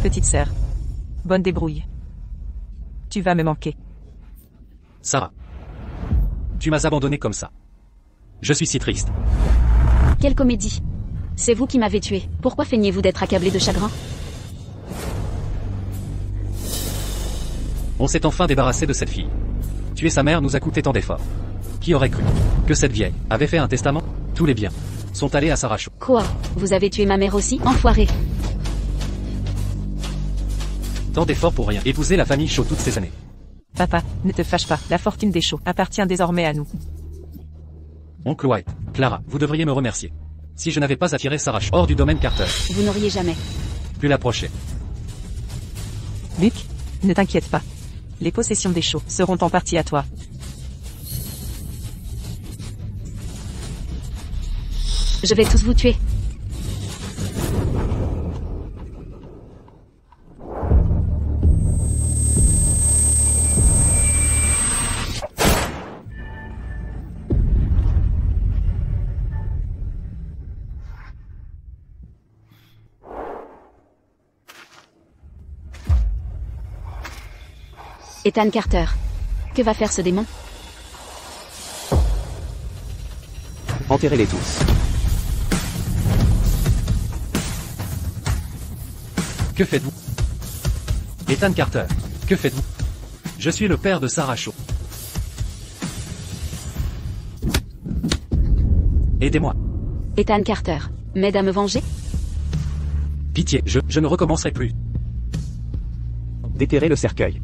petite sœur. Bonne débrouille. Tu vas me manquer. Sarah. Tu m'as abandonné comme ça. Je suis si triste. Quelle comédie. C'est vous qui m'avez tué. Pourquoi feignez-vous d'être accablé de chagrin? On s'est enfin débarrassé de cette fille. Tuer sa mère nous a coûté tant d'efforts. Qui aurait cru que cette vieille avait fait un testament? Tous les biens sont allés à Sarah Shaw. Quoi? Vous avez tué ma mère aussi, enfoiré? Tant d'efforts pour rien. Épouser la famille Shaw toutes ces années. Papa, ne te fâche pas, la fortune des Shaw appartient désormais à nous. Oncle White, Clara, vous devriez me remercier. Si je n'avais pas attiré Sarah Shaw hors du domaine Carter, Vous n'auriez jamais. pu l'approcher. Luc, ne t'inquiète pas. Les possessions des Shaw seront en partie à toi. Je vais tous vous tuer. Ethan Carter. Que va faire ce démon? Enterrez-les tous. Que faites-vous? Ethan Carter, que faites-vous? Je suis le père de Sarah Shaw. Aidez-moi. Ethan Carter. M'aide à me venger? Pitié, je ne recommencerai plus. Déterrez le cercueil.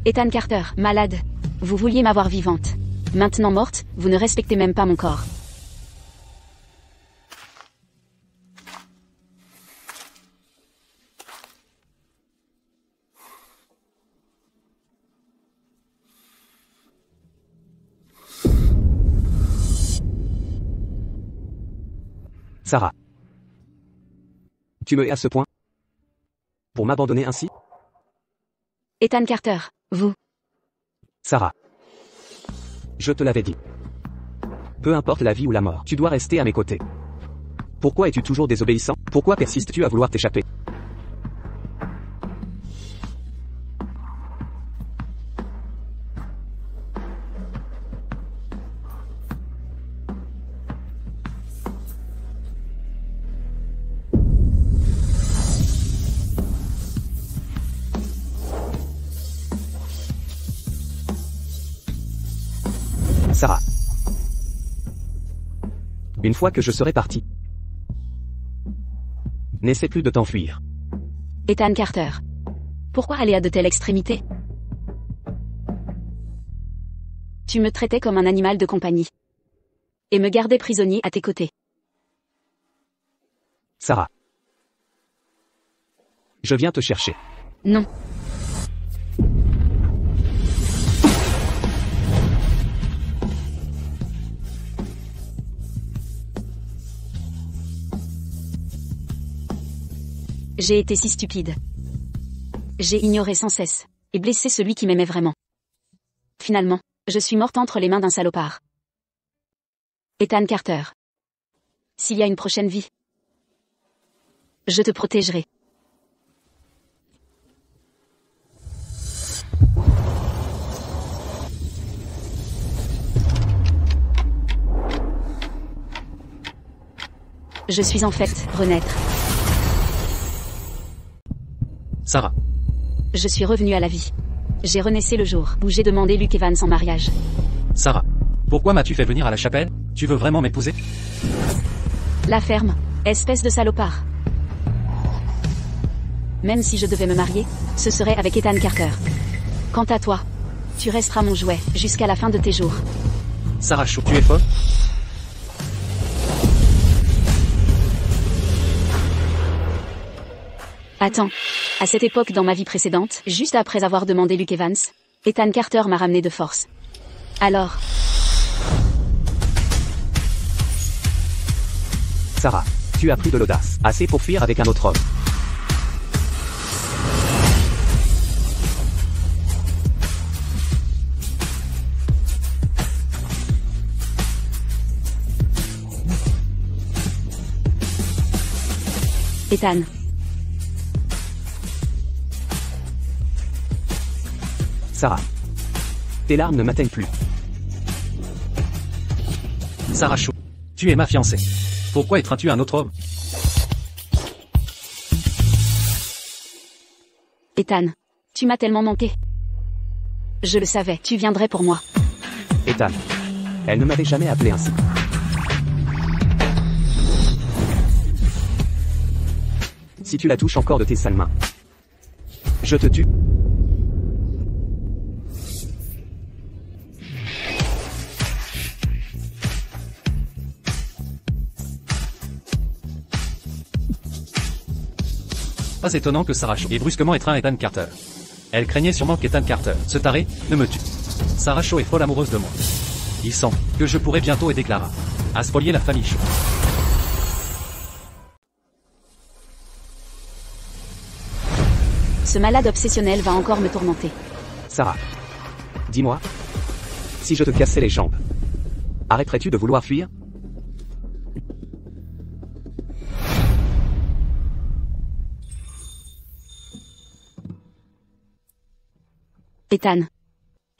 Ethan Carter, malade. Vous vouliez m'avoir vivante. Maintenant morte, vous ne respectez même pas mon corps. Sarah. Tu me hais à ce point? Pour m'abandonner ainsi? Ethan Carter, vous. Sarah. Je te l'avais dit. Peu importe la vie ou la mort, tu dois rester à mes côtés. Pourquoi es-tu toujours désobéissant? Pourquoi persistes-tu à vouloir t'échapper? Sarah. Une fois que je serai parti, n'essaie plus de t'enfuir. Ethan Carter. Pourquoi aller à de telles extrémités? Tu me traitais comme un animal de compagnie. Et me gardais prisonnier à tes côtés. Sarah. Je viens te chercher. Non. J'ai été si stupide. J'ai ignoré sans cesse, et blessé celui qui m'aimait vraiment. Finalement, je suis morte entre les mains d'un salopard. Ethan Carter. S'il y a une prochaine vie, je te protégerai. Je suis en fait renaître. Sarah. Je suis revenue à la vie. J'ai renaissé le jour où j'ai demandé Luke Evans en mariage. Sarah. Pourquoi m'as-tu fait venir à la chapelle? Tu veux vraiment m'épouser? La ferme, espèce de salopard. Même si je devais me marier, ce serait avec Ethan Carter. Quant à toi, tu resteras mon jouet jusqu'à la fin de tes jours. Sarah Shaw, tu es folle? Attends. À cette époque dans ma vie précédente, juste après avoir demandé Luke Evans, Ethan Carter m'a ramené de force. Alors... Sarah, tu as pris de l'audace. Assez pour fuir avec un autre homme. Ethan. Sarah. Tes larmes ne m'atteignent plus. Sarah Shaw. Tu es ma fiancée. Pourquoi étreins-tu un autre homme? Ethan. Tu m'as tellement manqué. Je le savais, tu viendrais pour moi. Ethan. Elle ne m'avait jamais appelé ainsi. Si tu la touches encore de tes sales mains, je te tue. Pas étonnant que Sarah Shaw ait brusquement étreint Ethan Carter. Elle craignait sûrement qu'Ethan Carter, ce taré, ne me tue. Sarah Shaw est folle amoureuse de moi. Il sent que je pourrais bientôt aider Clara à spolier la famille Shaw. Ce malade obsessionnel va encore me tourmenter. Sarah. Dis-moi. Si je te cassais les jambes, arrêterais-tu de vouloir fuir? Ethan.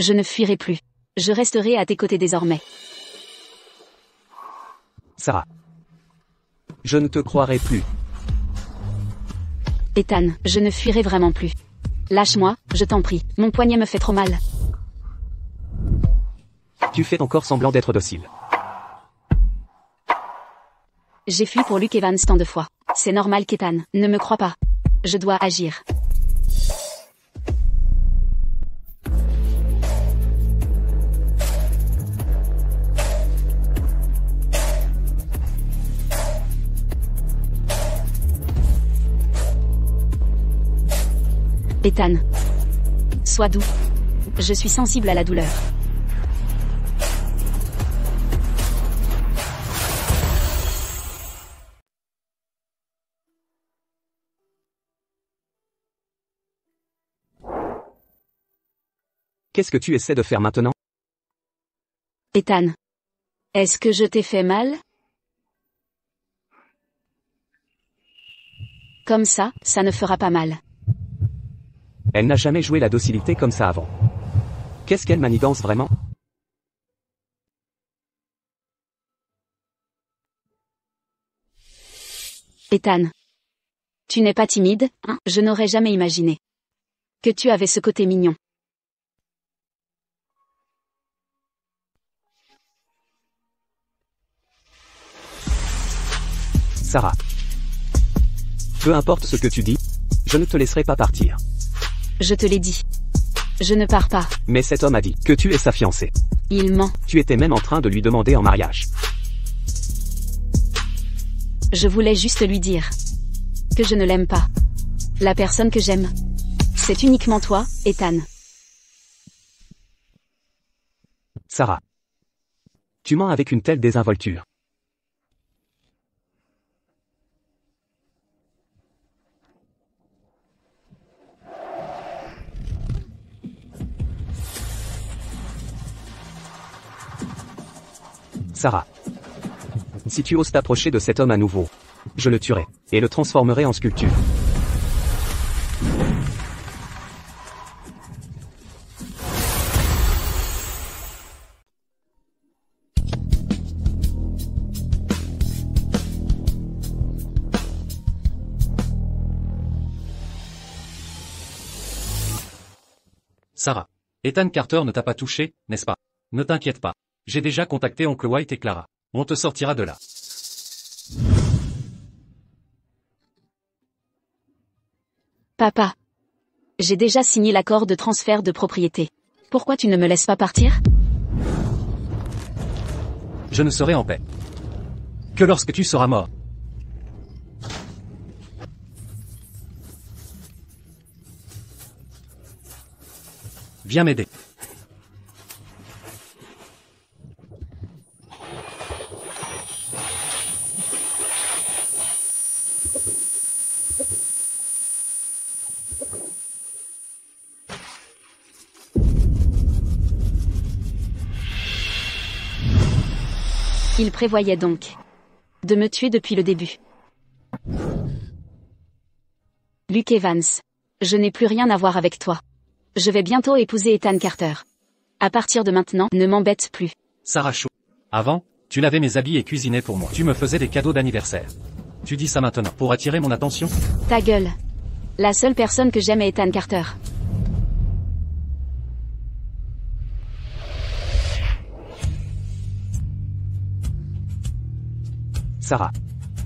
Je ne fuirai plus. Je resterai à tes côtés désormais. Sarah. Je ne te croirai plus. Ethan, je ne fuirai vraiment plus. Lâche-moi, je t'en prie. Mon poignet me fait trop mal. Tu fais encore semblant d'être docile. J'ai fui pour Luke Evans tant de fois. C'est normal qu'Ethan ne me croie pas. Je dois agir. Ethan. Sois doux. Je suis sensible à la douleur. Qu'est-ce que tu essaies de faire maintenant? Ethan. Est-ce que je t'ai fait mal? Comme ça ne fera pas mal. Elle n'a jamais joué la docilité comme ça avant. Qu'est-ce qu'elle manigance vraiment? Ethan. Tu n'es pas timide, hein? Je n'aurais jamais imaginé que tu avais ce côté mignon. Sarah. Peu importe ce que tu dis, je ne te laisserai pas partir. Je te l'ai dit. Je ne pars pas. Mais cet homme a dit que tu es sa fiancée. Il ment. Tu étais même en train de lui demander en mariage. Je voulais juste lui dire que je ne l'aime pas. La personne que j'aime, c'est uniquement toi, Ethan. Sarah. Tu mens avec une telle désinvolture. Sarah. Si tu oses t'approcher de cet homme à nouveau, je le tuerai, et le transformerai en sculpture. Sarah. Ethan Carter ne t'a pas touché, n'est-ce pas? Ne t'inquiète pas. J'ai déjà contacté Oncle White et Clara. On te sortira de là. Papa. J'ai déjà signé l'accord de transfert de propriété. Pourquoi tu ne me laisses pas partir? Je ne serai en paix que lorsque tu seras mort. Viens m'aider. Il prévoyait donc de me tuer depuis le début. Luke Evans, je n'ai plus rien à voir avec toi. Je vais bientôt épouser Ethan Carter. À partir de maintenant, ne m'embête plus. Sarah Shaw. Avant, tu lavais mes habits et cuisinais pour moi. Tu me faisais des cadeaux d'anniversaire. Tu dis ça maintenant pour attirer mon attention? Ta gueule. La seule personne que j'aime est Ethan Carter. Sarah.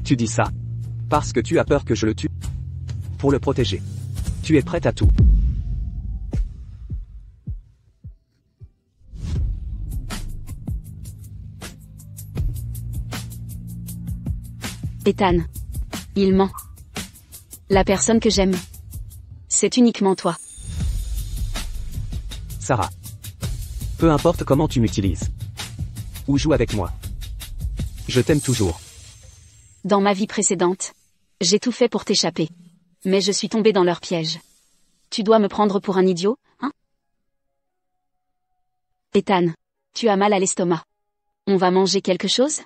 Tu dis ça. Parce que tu as peur que je le tue. Pour le protéger. Tu es prête à tout. Ethan. Il ment. La personne que j'aime. C'est uniquement toi. Sarah. Peu importe comment tu m'utilises. Ou joues avec moi. Je t'aime toujours. Dans ma vie précédente, j'ai tout fait pour t'échapper. Mais je suis tombée dans leur piège. Tu dois me prendre pour un idiot, hein? Ethan, tu as mal à l'estomac. On va manger quelque chose?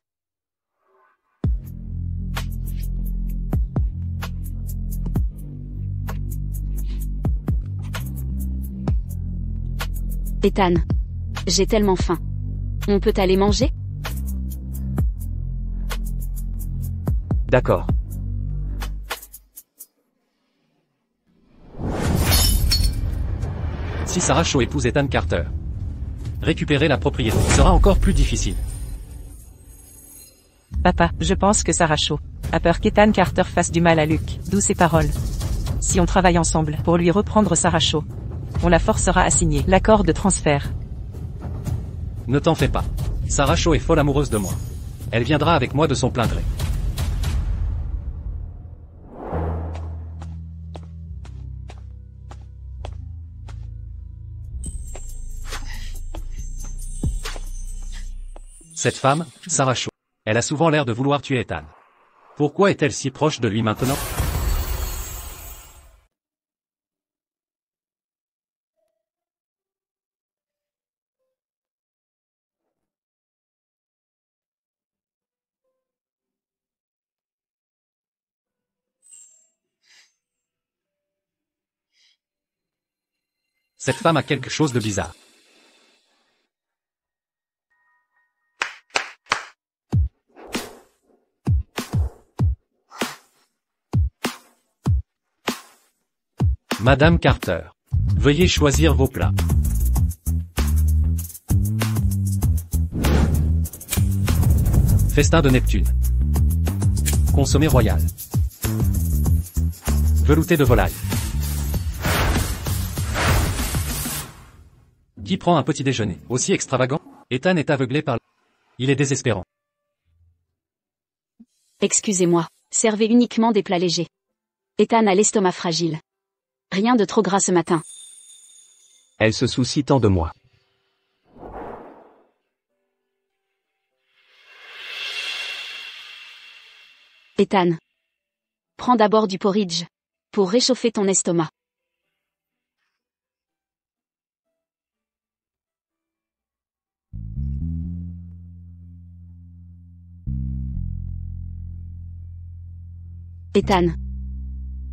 Ethan, j'ai tellement faim. On peut aller manger? D'accord. Si Sarah Shaw épouse Ethan Carter, récupérer la propriété sera encore plus difficile. Papa, je pense que Sarah Shaw a peur qu'Ethan Carter fasse du mal à Luke, d'où ces paroles. Si on travaille ensemble pour lui reprendre Sarah Shaw, on la forcera à signer l'accord de transfert. Ne t'en fais pas. Sarah Shaw est folle amoureuse de moi. Elle viendra avec moi de son plein gré. Cette femme, Sarah Shaw, elle a souvent l'air de vouloir tuer Ethan. Pourquoi est-elle si proche de lui maintenant? Cette femme a quelque chose de bizarre. Madame Carter. Veuillez choisir vos plats. Festin de Neptune. Consommé royal. Velouté de volaille. Qui prend un petit déjeuner aussi extravagant? Ethan est aveuglé par... Il est désespérant. Excusez-moi, servez uniquement des plats légers. Ethan a l'estomac fragile. Rien de trop gras ce matin. Elle se soucie tant de moi. Ethan. Prends d'abord du porridge. Pour réchauffer ton estomac. Ethan.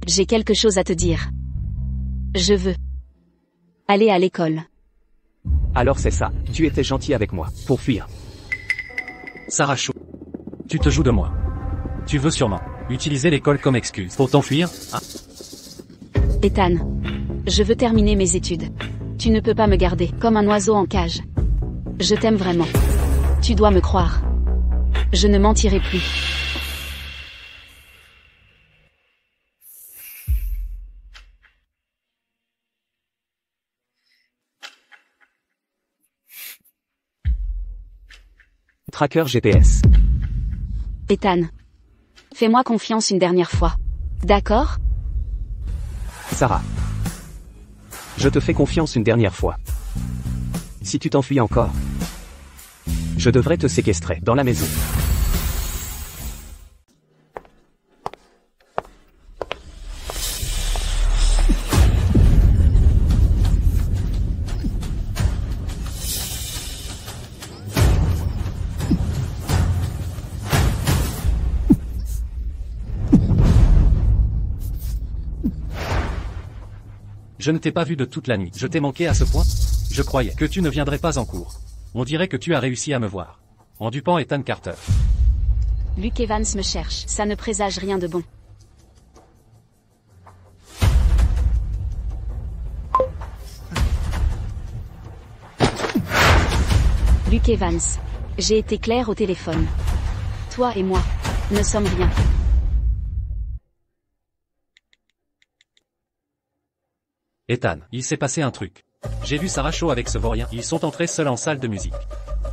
J'ai quelque chose à te dire. Je veux aller à l'école. Alors c'est ça, tu étais gentil avec moi, pour fuir. Sarah Shaw. Tu te joues de moi. Tu veux sûrement utiliser l'école comme excuse pour t'enfuir, hein? Ethan. Je veux terminer mes études. Tu ne peux pas me garder comme un oiseau en cage. Je t'aime vraiment. Tu dois me croire. Je ne mentirai plus. Tracker GPS. Ethan. Fais-moi confiance une dernière fois. D'accord? Sarah. Je te fais confiance une dernière fois. Si tu t'enfuis encore, je devrais te séquestrer dans la maison. Je ne t'ai pas vu de toute la nuit. Je t'ai manqué à ce point? Je croyais que tu ne viendrais pas en cours. On dirait que tu as réussi à me voir. En dupant Ethan Carter. Luke Evans me cherche, ça ne présage rien de bon. Luke Evans. J'ai été clair au téléphone. Toi et moi, ne sommes rien. Ethan, il s'est passé un truc. J'ai vu Sarah Shaw avec ce vaurien, ils sont entrés seuls en salle de musique.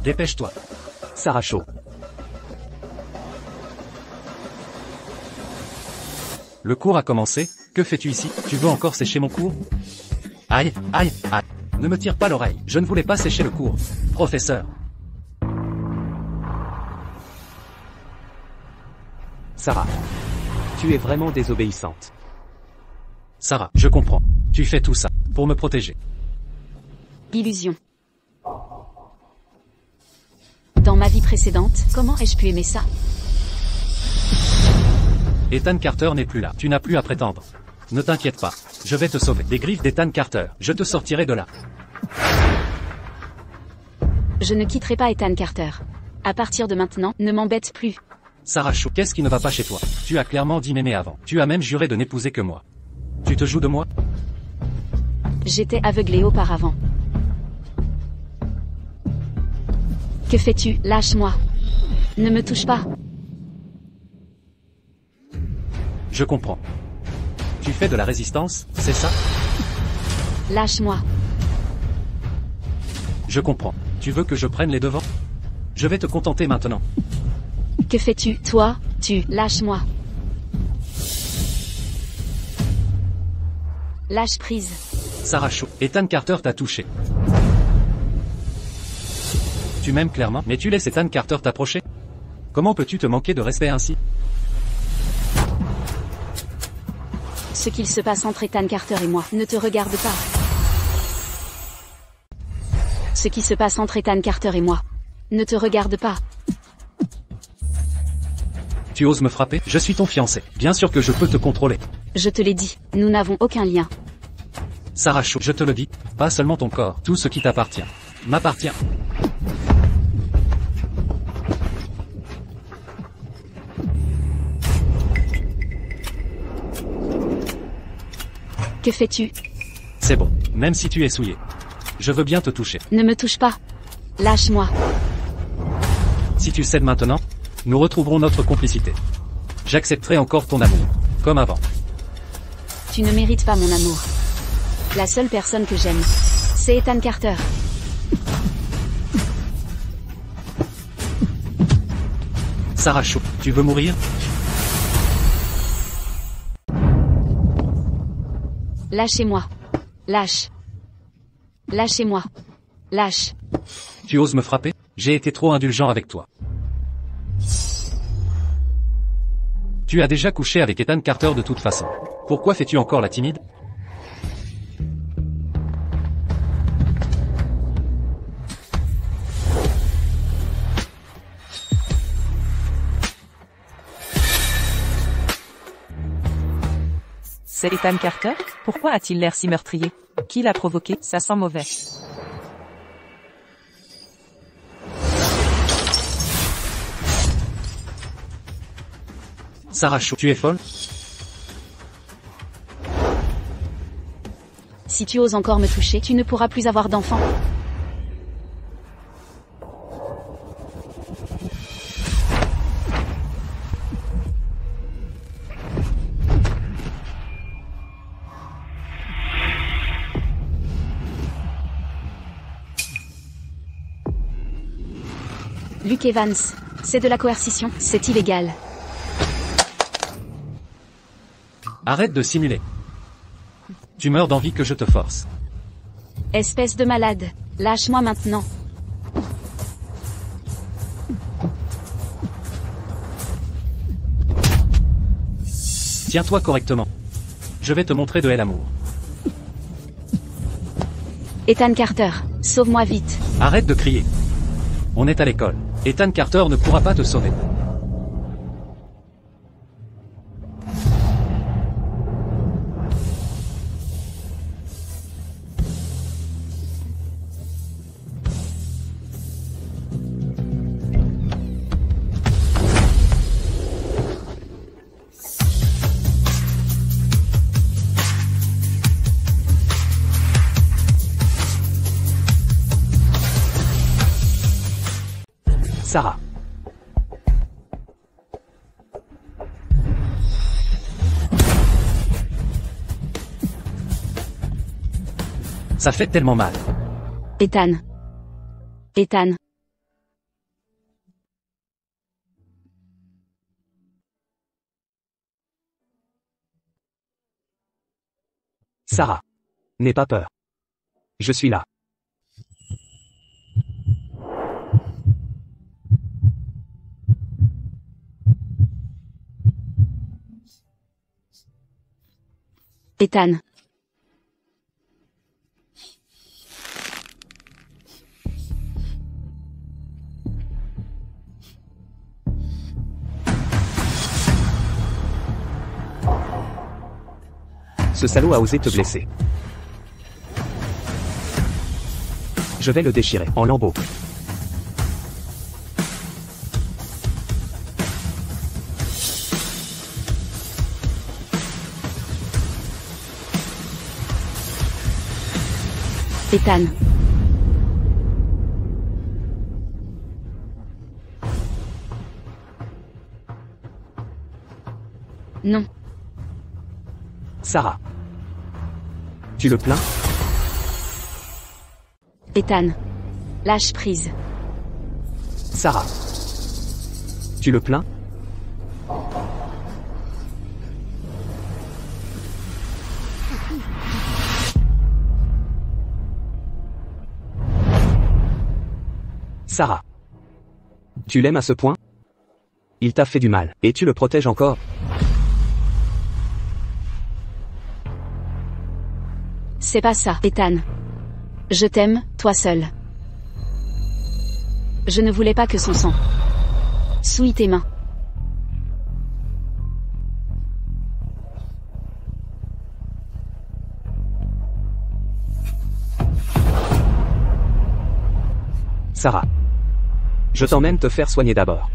Dépêche-toi. Sarah Shaw. Le cours a commencé, que fais-tu ici? Tu veux encore sécher mon cours? Aïe, aïe, aïe. Ne me tire pas l'oreille, je ne voulais pas sécher le cours. Professeur. Sarah. Tu es vraiment désobéissante. Sarah, je comprends. Tu fais tout ça, pour me protéger. Illusion. Dans ma vie précédente, comment ai-je pu aimer ça? Ethan Carter n'est plus là, tu n'as plus à prétendre. Ne t'inquiète pas, je vais te sauver. Des griffes d'Ethan Carter, je te sortirai de là. Je ne quitterai pas Ethan Carter. À partir de maintenant, ne m'embête plus. Sarah Shaw, qu'est-ce qui ne va pas chez toi? Tu as clairement dit m'aimer avant. Tu as même juré de n'épouser que moi. Tu te joues de moi? J'étais aveuglé auparavant. Que fais-tu? Lâche-moi. Ne me touche pas. Je comprends. Tu fais de la résistance, c'est ça? Lâche-moi. Je comprends. Tu veux que je prenne les devants? Je vais te contenter maintenant. Que fais-tu? Toi, tu, lâche-moi. Lâche prise. Sarah Shaw, Ethan Carter t'a touché. Tu m'aimes clairement, mais tu laisses Ethan Carter t'approcher? Comment peux-tu te manquer de respect ainsi? Ce qu'il se passe entre Ethan Carter et moi ne te regarde pas. Ce qui se passe entre Ethan Carter et moi ne te regarde pas. Tu oses me frapper? Je suis ton fiancé. Bien sûr que je peux te contrôler. Je te l'ai dit, nous n'avons aucun lien. Sarah Shaw, je te le dis, pas seulement ton corps, tout ce qui t'appartient. M'appartient. Que fais-tu? C'est bon, même si tu es souillé. Je veux bien te toucher. Ne me touche pas. Lâche-moi. Si tu cèdes maintenant, nous retrouverons notre complicité. J'accepterai encore ton amour, comme avant. Tu ne mérites pas mon amour. La seule personne que j'aime, c'est Ethan Carter. Sarah Shaw, tu veux mourir? Lâchez-moi. Lâche. Lâchez-moi. Lâche. Tu oses me frapper? J'ai été trop indulgent avec toi. Tu as déjà couché avec Ethan Carter de toute façon. Pourquoi fais-tu encore la timide? C'est Ethan Carter? Pourquoi a-t-il l'air si meurtrier? Qui l'a provoqué? Ça sent mauvais. Sarah Shaw, tu es folle? Si tu oses encore me toucher, tu ne pourras plus avoir d'enfant. Luke Evans, c'est de la coercition, c'est illégal. Arrête de simuler. Tu meurs d'envie que je te force. Espèce de malade, lâche-moi maintenant. Tiens-toi correctement. Je vais te montrer de l'amour. Ethan Carter, sauve-moi vite. Arrête de crier. On est à l'école. Ethan Carter ne pourra pas te sauver. Sarah. Ça fait tellement mal. Ethan. Ethan. Sarah. N'aie pas peur. Je suis là. Ethan. Ce salaud a osé te blesser. Je vais le déchirer en lambeaux. Ethan. Non. Sarah. Tu le plains? Ethan. Lâche prise. Sarah. Tu le plains? Sarah. Tu l'aimes à ce point? Il t'a fait du mal, et tu le protèges encore? C'est pas ça, Ethan. Je t'aime, toi seul. Je ne voulais pas que son sang souille tes mains. Sarah. Je t'emmène te faire soigner d'abord.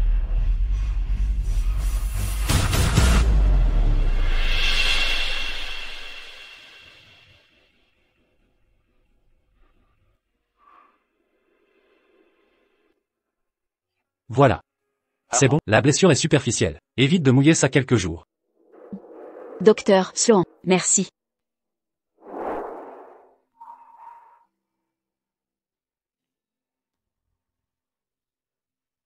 Voilà. C'est bon, la blessure est superficielle. Évite de mouiller ça quelques jours. Docteur Sloan, merci.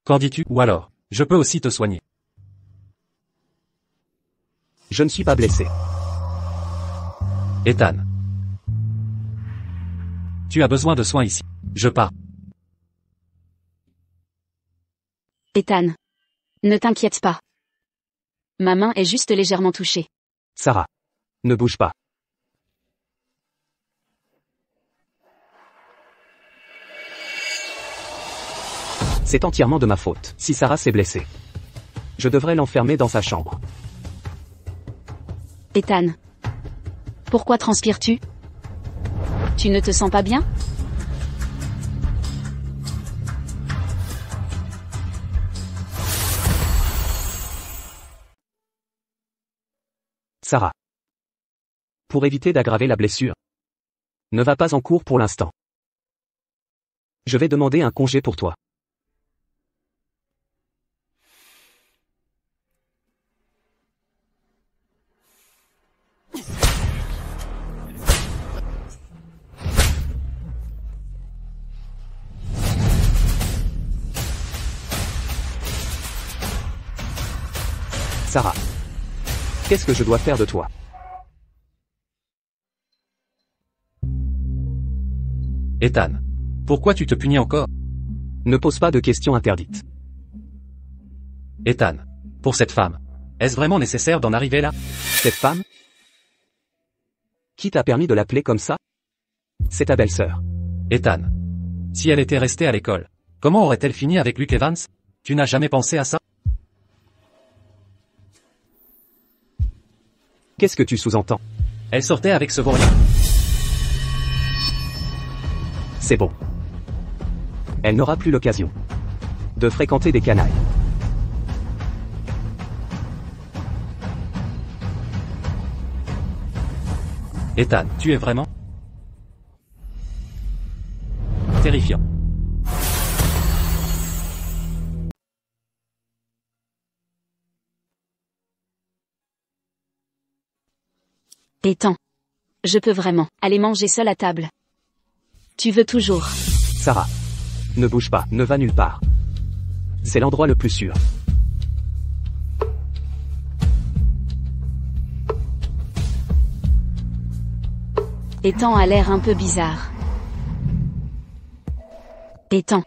Qu'en dis-tu? Ou alors, je peux aussi te soigner. Je ne suis pas blessé. Ethan. Tu as besoin de soins ici. Je pars. Ethan. Ne t'inquiète pas. Ma main est juste légèrement touchée. Sarah. Ne bouge pas. C'est entièrement de ma faute, si Sarah s'est blessée. Je devrais l'enfermer dans sa chambre. Ethan. Pourquoi transpires-tu? Tu ne te sens pas bien? Sarah. Pour éviter d'aggraver la blessure, ne va pas en cours pour l'instant. Je vais demander un congé pour toi. Sarah. Qu'est-ce que je dois faire de toi? Ethan. Pourquoi tu te punis encore? Ne pose pas de questions interdites. Ethan. Pour cette femme. Est-ce vraiment nécessaire d'en arriver là? Cette femme? Qui t'a permis de l'appeler comme ça? C'est ta belle-sœur. Ethan. Si elle était restée à l'école, comment aurait-elle fini avec Luke Evans? Tu n'as jamais pensé à ça? Qu'est-ce que tu sous-entends? Elle sortait avec ce vaurien. C'est bon. Elle n'aura plus l'occasion de fréquenter des canailles. Ethan, tu es vraiment terrifiant. Ethan. Je peux vraiment aller manger seul à table. Tu veux toujours. Sarah. Ne bouge pas, ne va nulle part. C'est l'endroit le plus sûr. Ethan a l'air un peu bizarre. Ethan.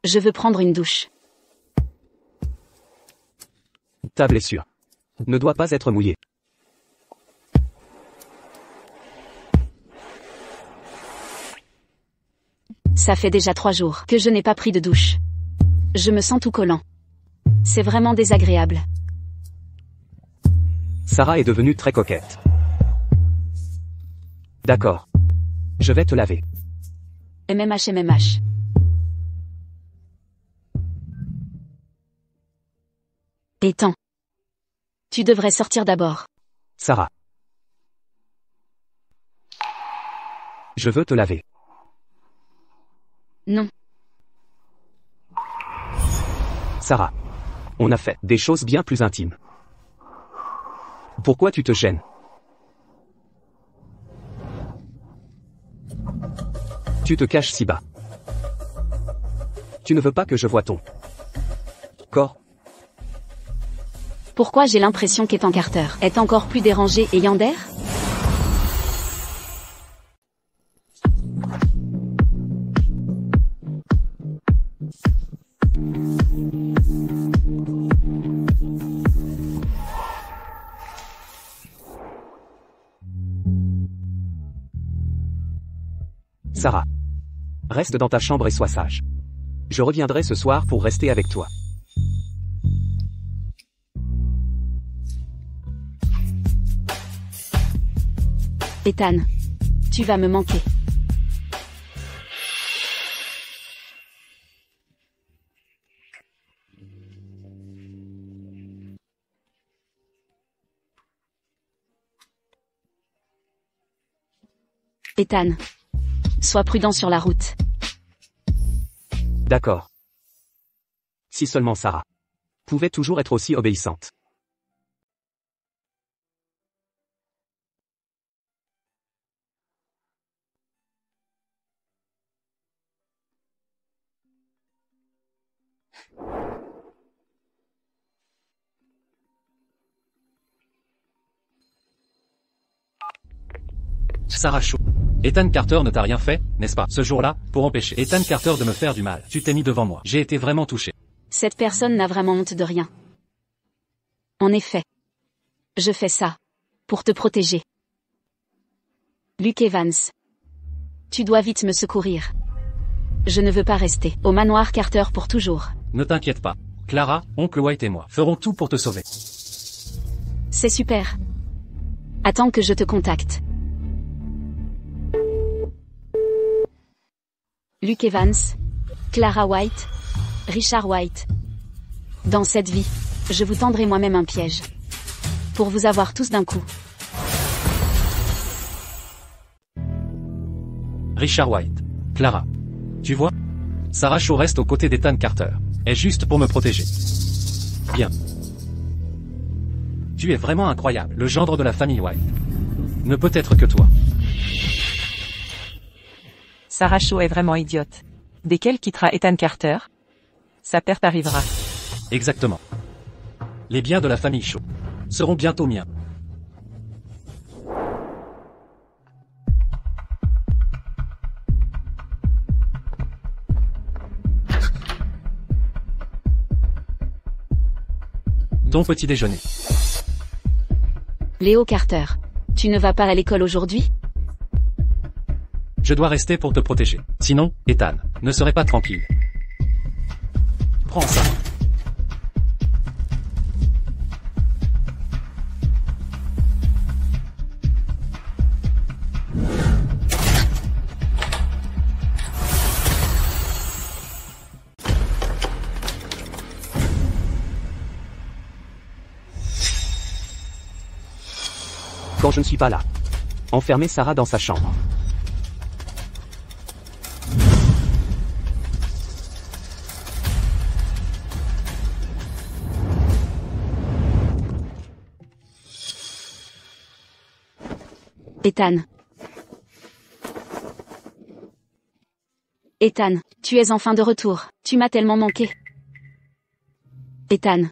Je veux prendre une douche. Ta blessure ne doit pas être mouillée. Ça fait déjà 3 jours que je n'ai pas pris de douche. Je me sens tout collant. C'est vraiment désagréable. Sarah est devenue très coquette. D'accord. Je vais te laver. MMH. Ethan. Tu devrais sortir d'abord. Sarah. Je veux te laver. Non. Sarah. On a fait des choses bien plus intimes. Pourquoi tu te gênes? Tu te caches si bas. Tu ne veux pas que je voie ton corps? Pourquoi j'ai l'impression qu'Ethan Carter est encore plus dérangé et Yander? Sarah. Reste dans ta chambre et sois sage. Je reviendrai ce soir pour rester avec toi. Ethan. Tu vas me manquer. Ethan. Sois prudent sur la route. D'accord. Si seulement Sarah pouvait toujours être aussi obéissante. Sarah Shaw. Ethan Carter ne t'a rien fait, n'est-ce pas? Ce jour-là, pour empêcher Ethan Carter de me faire du mal, tu t'es mis devant moi. J'ai été vraiment touché. Cette personne n'a vraiment honte de rien. En effet. Je fais ça. Pour te protéger. Luke Evans. Tu dois vite me secourir. Je ne veux pas rester au manoir Carter pour toujours. Ne t'inquiète pas. Clara, oncle White et moi ferons tout pour te sauver. C'est super. Attends que je te contacte. Luke Evans, Clara White, Richard White. Dans cette vie, je vous tendrai moi-même un piège. Pour vous avoir tous d'un coup. Richard White. Clara. Tu vois? Sarah Shaw reste aux côtés d'Ethan Carter. Est juste pour me protéger. Bien. Tu es vraiment incroyable, le gendre de la famille White. Ne peut être que toi. Sarah Shaw est vraiment idiote. Dès qu'elle quittera Ethan Carter, sa perte arrivera. Exactement. Les biens de la famille Shaw seront bientôt miens. Ton petit déjeuner. Léo Carter. Tu ne vas pas à l'école aujourd'hui? Je dois rester pour te protéger. Sinon, Ethan ne serait pas tranquille. Prends ça. Quand je ne suis pas là. Enfermer Sarah dans sa chambre. Ethan. Ethan, tu es enfin de retour. Tu m'as tellement manqué. Ethan.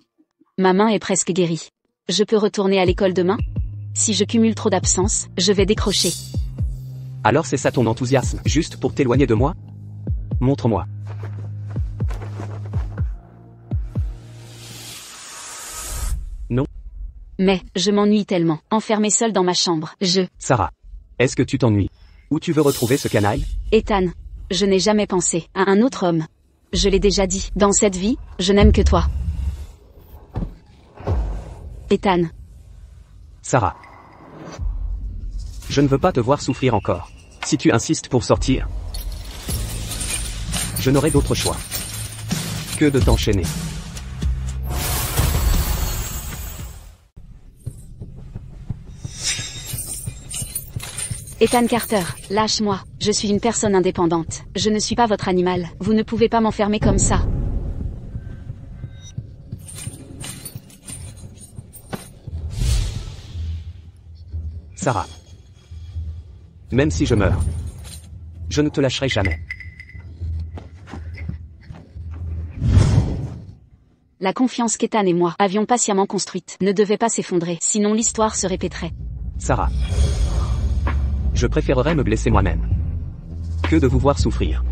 Ma main est presque guérie. Je peux retourner à l'école demain? Si je cumule trop d'absences, je vais décrocher. Alors c'est ça ton enthousiasme, juste pour t'éloigner de moi? Montre-moi. Non. Mais, je m'ennuie tellement, enfermée seule dans ma chambre. Sarah. Est-ce que tu t'ennuies? Où tu veux retrouver ce canaille? Ethan. Je n'ai jamais pensé à un autre homme. Je l'ai déjà dit, dans cette vie, je n'aime que toi. Ethan. Sarah. Je ne veux pas te voir souffrir encore. Si tu insistes pour sortir, je n'aurai d'autre choix que de t'enchaîner. Ethan Carter, lâche-moi, je suis une personne indépendante. Je ne suis pas votre animal, vous ne pouvez pas m'enfermer comme ça. Sarah. Même si je meurs, je ne te lâcherai jamais. La confiance qu'Ethan et moi avions patiemment construite ne devait pas s'effondrer, sinon l'histoire se répéterait. Sarah. Je préférerais me blesser moi-même que de vous voir souffrir.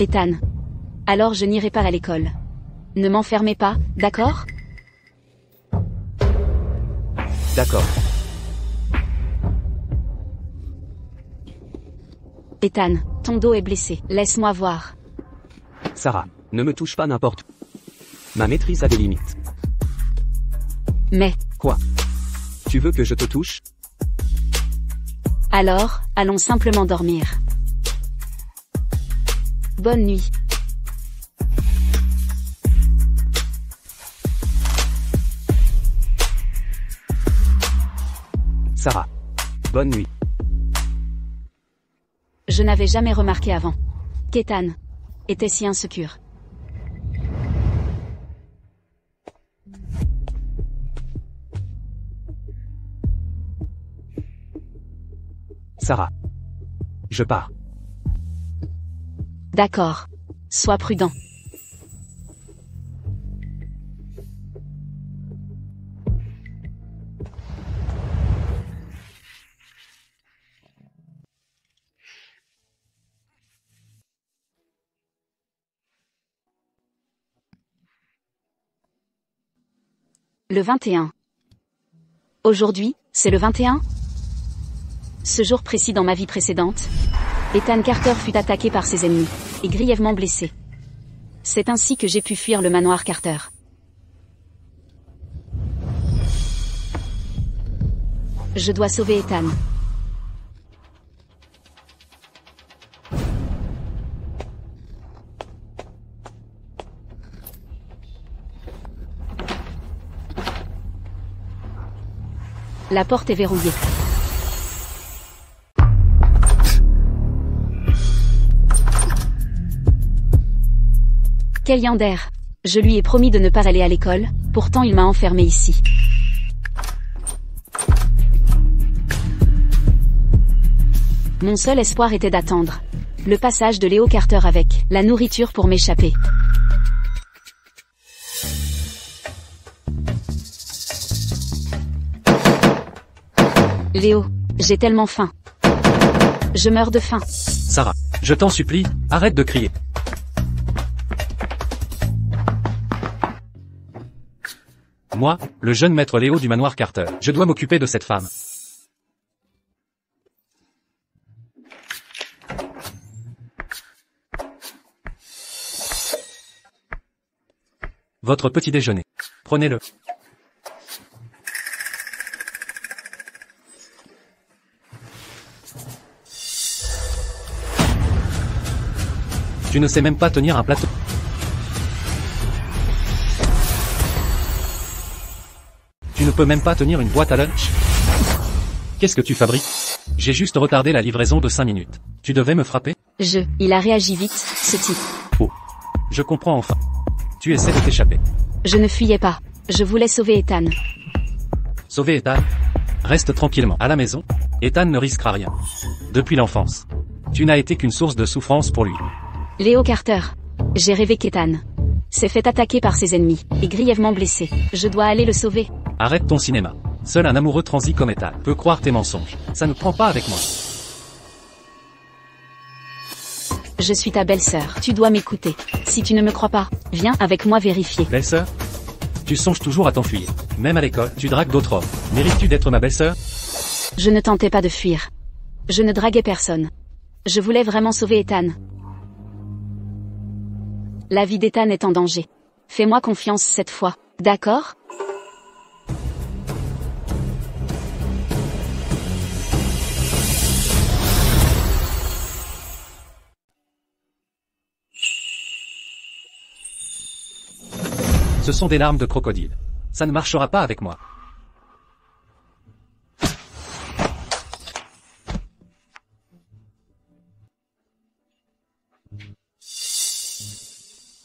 Ethan. Alors je n'irai pas à l'école. Ne m'enfermez pas, d'accord? D'accord. Ethan, ton dos est blessé, laisse-moi voir. Sarah, ne me touche pas n'importe où. Ma maîtrise a des limites. Mais... Quoi? Tu veux que je te touche? Alors, allons simplement dormir. Bonne nuit. Sarah. Bonne nuit. Je n'avais jamais remarqué avant qu'Ethan était si insécure. Sarah. Je pars. D'accord. Sois prudent. Le 21. Aujourd'hui, c'est le 21? Ce jour précis dans ma vie précédente, Ethan Carter fut attaqué par ses ennemis, et grièvement blessé. C'est ainsi que j'ai pu fuir le manoir Carter. Je dois sauver Ethan. La porte est verrouillée. Kaliander. Je lui ai promis de ne pas aller à l'école, pourtant il m'a enfermé ici. Mon seul espoir était d'attendre le passage de Léo Carter avec la nourriture pour m'échapper. Léo, j'ai tellement faim. Je meurs de faim. Sarah, je t'en supplie, arrête de crier. Moi, le jeune maître Léo du manoir Carter, je dois m'occuper de cette femme. Votre petit déjeuner. Prenez-le. Tu ne sais même pas tenir un plateau. Tu ne peux même pas tenir une boîte à lunch. Qu'est-ce que tu fabriques? J'ai juste retardé la livraison de 5 minutes. Tu devais me frapper? Il a réagi vite, ce type. Oh. Je comprends enfin. Tu essaies de t'échapper. Je ne fuyais pas. Je voulais sauver Ethan. Sauver Ethan? Reste tranquillement à la maison. Ethan ne risquera rien. Depuis l'enfance. Tu n'as été qu'une source de souffrance pour lui. Léo Carter. J'ai rêvé qu'Ethan s'est fait attaquer par ses ennemis, et grièvement blessé. Je dois aller le sauver. Arrête ton cinéma. Seul un amoureux transi comme Ethan peut croire tes mensonges. Ça ne prend pas avec moi. Je suis ta belle-sœur. Tu dois m'écouter. Si tu ne me crois pas, viens avec moi vérifier. Belle-sœur? Tu songes toujours à t'enfuir. Même à l'école, tu dragues d'autres hommes. Mérites-tu d'être ma belle-sœur? Je ne tentais pas de fuir. Je ne draguais personne. Je voulais vraiment sauver Ethan. La vie d'Ethan est en danger. Fais-moi confiance cette fois, d'accord? Ce sont des larmes de crocodile. Ça ne marchera pas avec moi.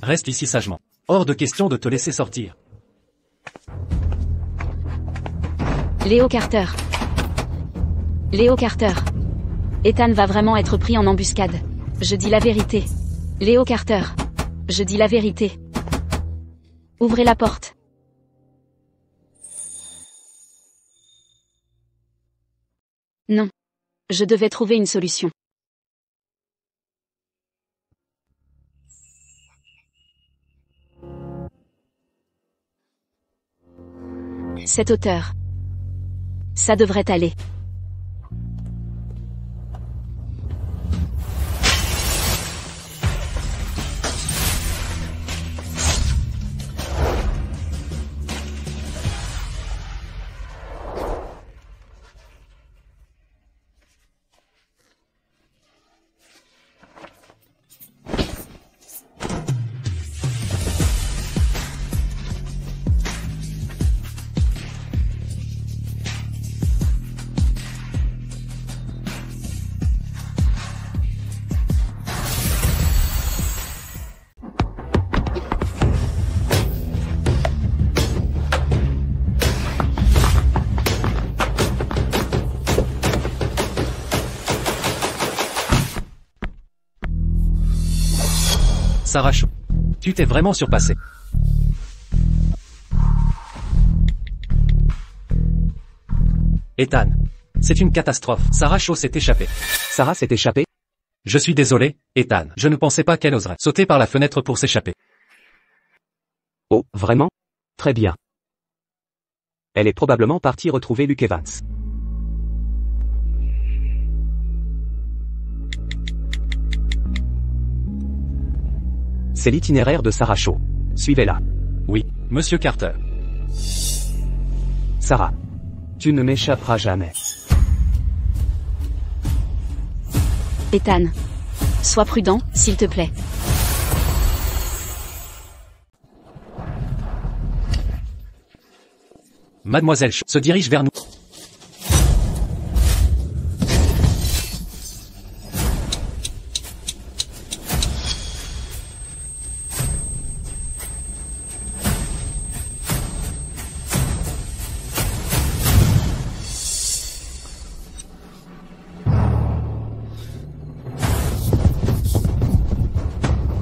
Reste ici sagement. Hors de question de te laisser sortir. Léo Carter. Léo Carter. Ethan va vraiment être pris en embuscade. Je dis la vérité. Léo Carter. Je dis la vérité. Ouvrez la porte. Non. Je devais trouver une solution. Cette hauteur. Ça devrait aller. Sarah Shaw. Tu t'es vraiment surpassé. Ethan. C'est une catastrophe. Sarah Shaw s'est échappée. Sarah s'est échappée? Je suis désolé, Ethan. Je ne pensais pas qu'elle oserait sauter par la fenêtre pour s'échapper. Oh, vraiment? Très bien. Elle est probablement partie retrouver Luke Evans. C'est l'itinéraire de Sarah Shaw. Suivez-la. Oui, Monsieur Carter. Sarah. Tu ne m'échapperas jamais. Ethan. Sois prudent, s'il te plaît. Mademoiselle Shaw se dirige vers nous.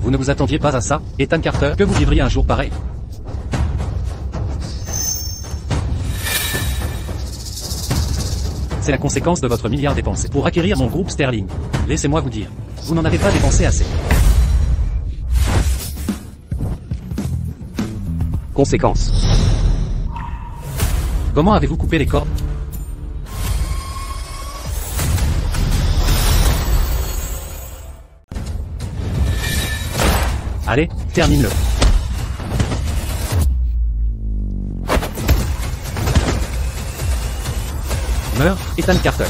Vous ne vous attendiez pas à ça, Ethan Carter, que vous vivriez un jour pareil? C'est la conséquence de votre milliard dépensé pour acquérir mon groupe Sterling. Laissez-moi vous dire, vous n'en avez pas dépensé assez. Conséquence. Comment avez-vous coupé les cordes? Allez, termine-le. Meurs, Ethan Carter.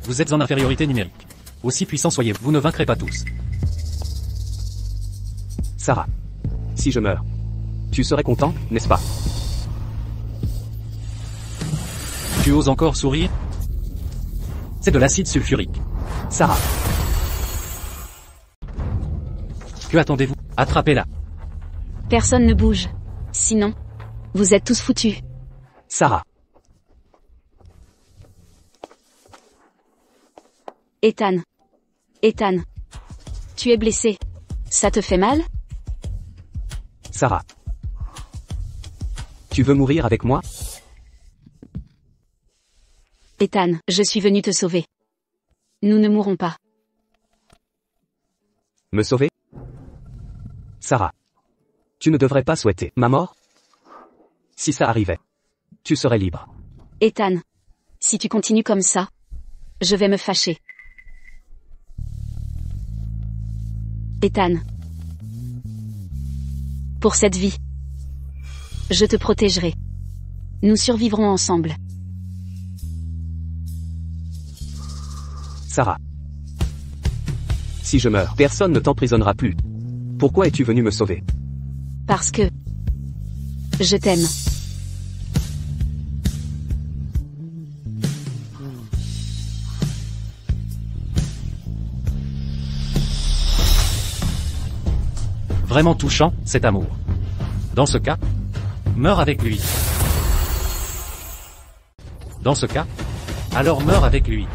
Vous êtes en infériorité numérique. Aussi puissant soyez-vous, vous ne vaincrez pas tous. Sarah. Si je meurs, tu serais content, n'est-ce pas? Tu oses encore sourire? C'est de l'acide sulfurique. Sarah. Que attendez-vous? Attrapez-la. Personne ne bouge. Sinon, vous êtes tous foutus. Sarah. Ethan. Ethan. Tu es blessé. Ça te fait mal? Sarah. Tu veux mourir avec moi? Ethan, je suis venu te sauver. Nous ne mourrons pas. Me sauver? Sarah. Tu ne devrais pas souhaiter ma mort? Si ça arrivait, tu serais libre. Ethan. Si tu continues comme ça, je vais me fâcher. Ethan. Pour cette vie, je te protégerai. Nous survivrons ensemble. Sarah. Si je meurs, personne ne t'emprisonnera plus. Pourquoi es-tu venu me sauver? Parce que je t'aime. Vraiment touchant, cet amour. Dans ce cas, meurs avec lui. Dans ce cas, alors meurs avec lui.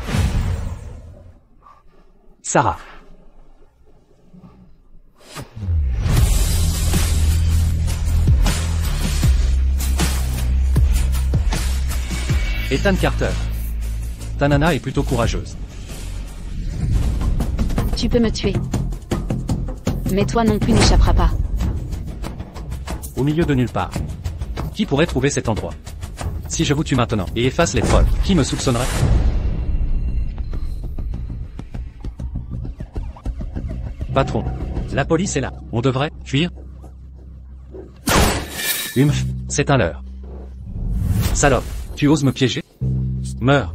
Sarah. Ethan Carter. Ta nana est plutôt courageuse. Tu peux me tuer. Mais toi non plus n'échapperas pas. Au milieu de nulle part. Qui pourrait trouver cet endroit? Si je vous tue maintenant et efface les preuves, qui me soupçonnerait? Patron. La police est là. On devrait fuir? Humph, c'est un leurre. Salope, tu oses me piéger? Meurs.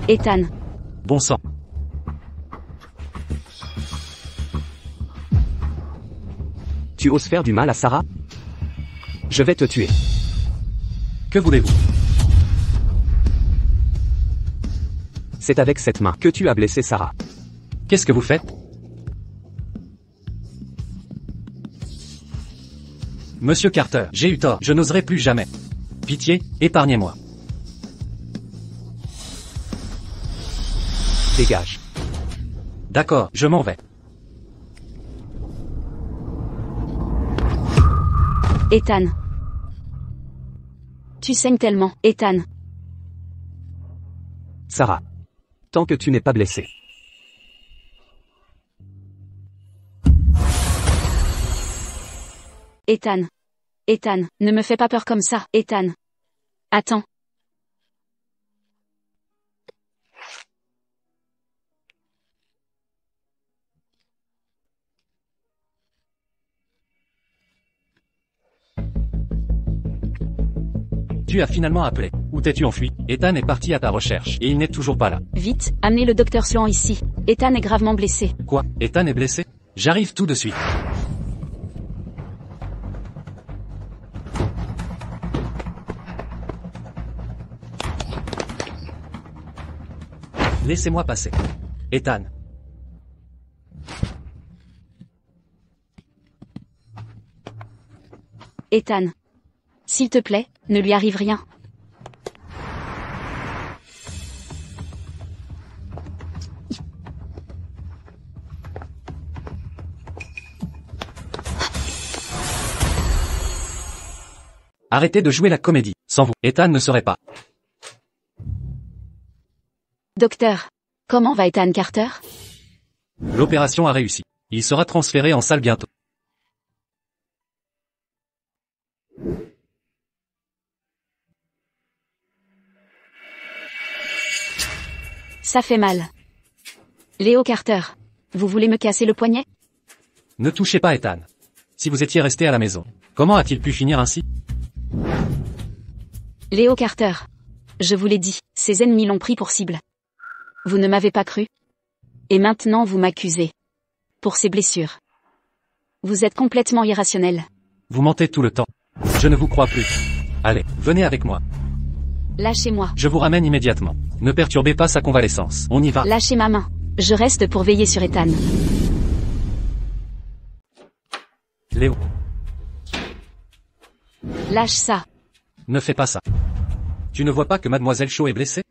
Ethan. Bon sang. Tu oses faire du mal à Sarah? Je vais te tuer. Que voulez-vous? C'est avec cette main que tu as blessé Sarah. Qu'est-ce que vous faites? Monsieur Carter, j'ai eu tort, je n'oserai plus jamais. Pitié, épargnez-moi. Dégage. D'accord, je m'en vais. Ethan. Tu saignes tellement, Ethan. Sarah. Tant que tu n'es pas blessé. Ethan. Ethan, ne me fais pas peur comme ça, Ethan. Attends. Tu as finalement appelé. Où t'es-tu enfui? Ethan est parti à ta recherche, et il n'est toujours pas là. Vite, amenez le docteur Sloan ici. Ethan est gravement blessé. Quoi? Ethan est blessé? J'arrive tout de suite. Laissez-moi passer. Ethan. Ethan. S'il te plaît, ne lui arrive rien. Arrêtez de jouer la comédie. Sans vous, Ethan ne serait pas. Docteur. Comment va Ethan Carter? L'opération a réussi. Il sera transféré en salle bientôt. Ça fait mal. Léo Carter. Vous voulez me casser le poignet? Ne touchez pas Ethan. Si vous étiez resté à la maison, comment a-t-il pu finir ainsi? Léo Carter. Je vous l'ai dit, ses ennemis l'ont pris pour cible. Vous ne m'avez pas cru? Et maintenant vous m'accusez. Pour ces blessures. Vous êtes complètement irrationnel. Vous mentez tout le temps. Je ne vous crois plus. Allez, venez avec moi. Lâchez-moi. Je vous ramène immédiatement. Ne perturbez pas sa convalescence. On y va. Lâchez ma main. Je reste pour veiller sur Ethan. Léo, Lâche ça. ne fais pas ça. Tu ne vois pas que Mademoiselle Shaw est blessée?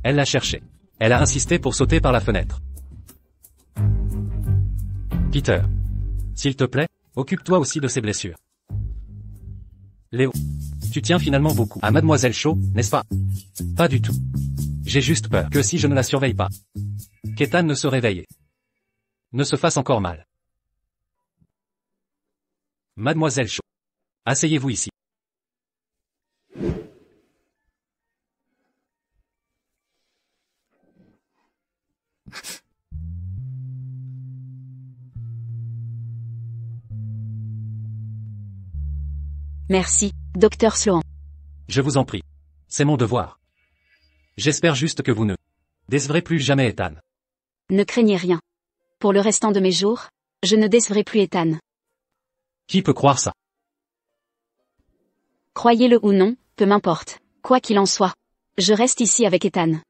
Elle l'a cherché. Elle a insisté pour sauter par la fenêtre. Peter, s'il te plaît, occupe-toi aussi de ses blessures. Léo, tu tiens finalement beaucoup à Mademoiselle Shaw, n'est-ce pas? Pas du tout. J'ai juste peur que si je ne la surveille pas, qu'Ethan ne se réveille et ne se fasse encore mal. Mademoiselle Shaw, asseyez-vous ici. Merci, docteur Sloan. Je vous en prie. C'est mon devoir. J'espère juste que vous ne décevrez plus jamais Ethan. Ne craignez rien. Pour le restant de mes jours, je ne décevrai plus Ethan. Qui peut croire ça? Croyez-le ou non, peu m'importe. Quoi qu'il en soit, je reste ici avec Ethan.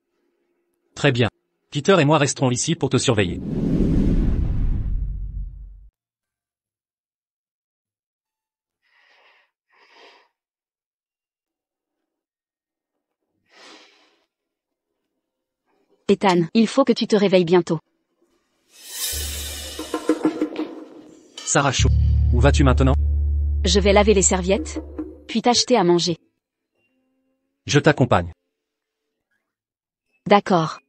Très bien. Peter et moi resterons ici pour te surveiller. Ethan, il faut que tu te réveilles bientôt. Sarah Shaw, où vas-tu maintenant? Je vais laver les serviettes, puis t'acheter à manger. Je t'accompagne. D'accord.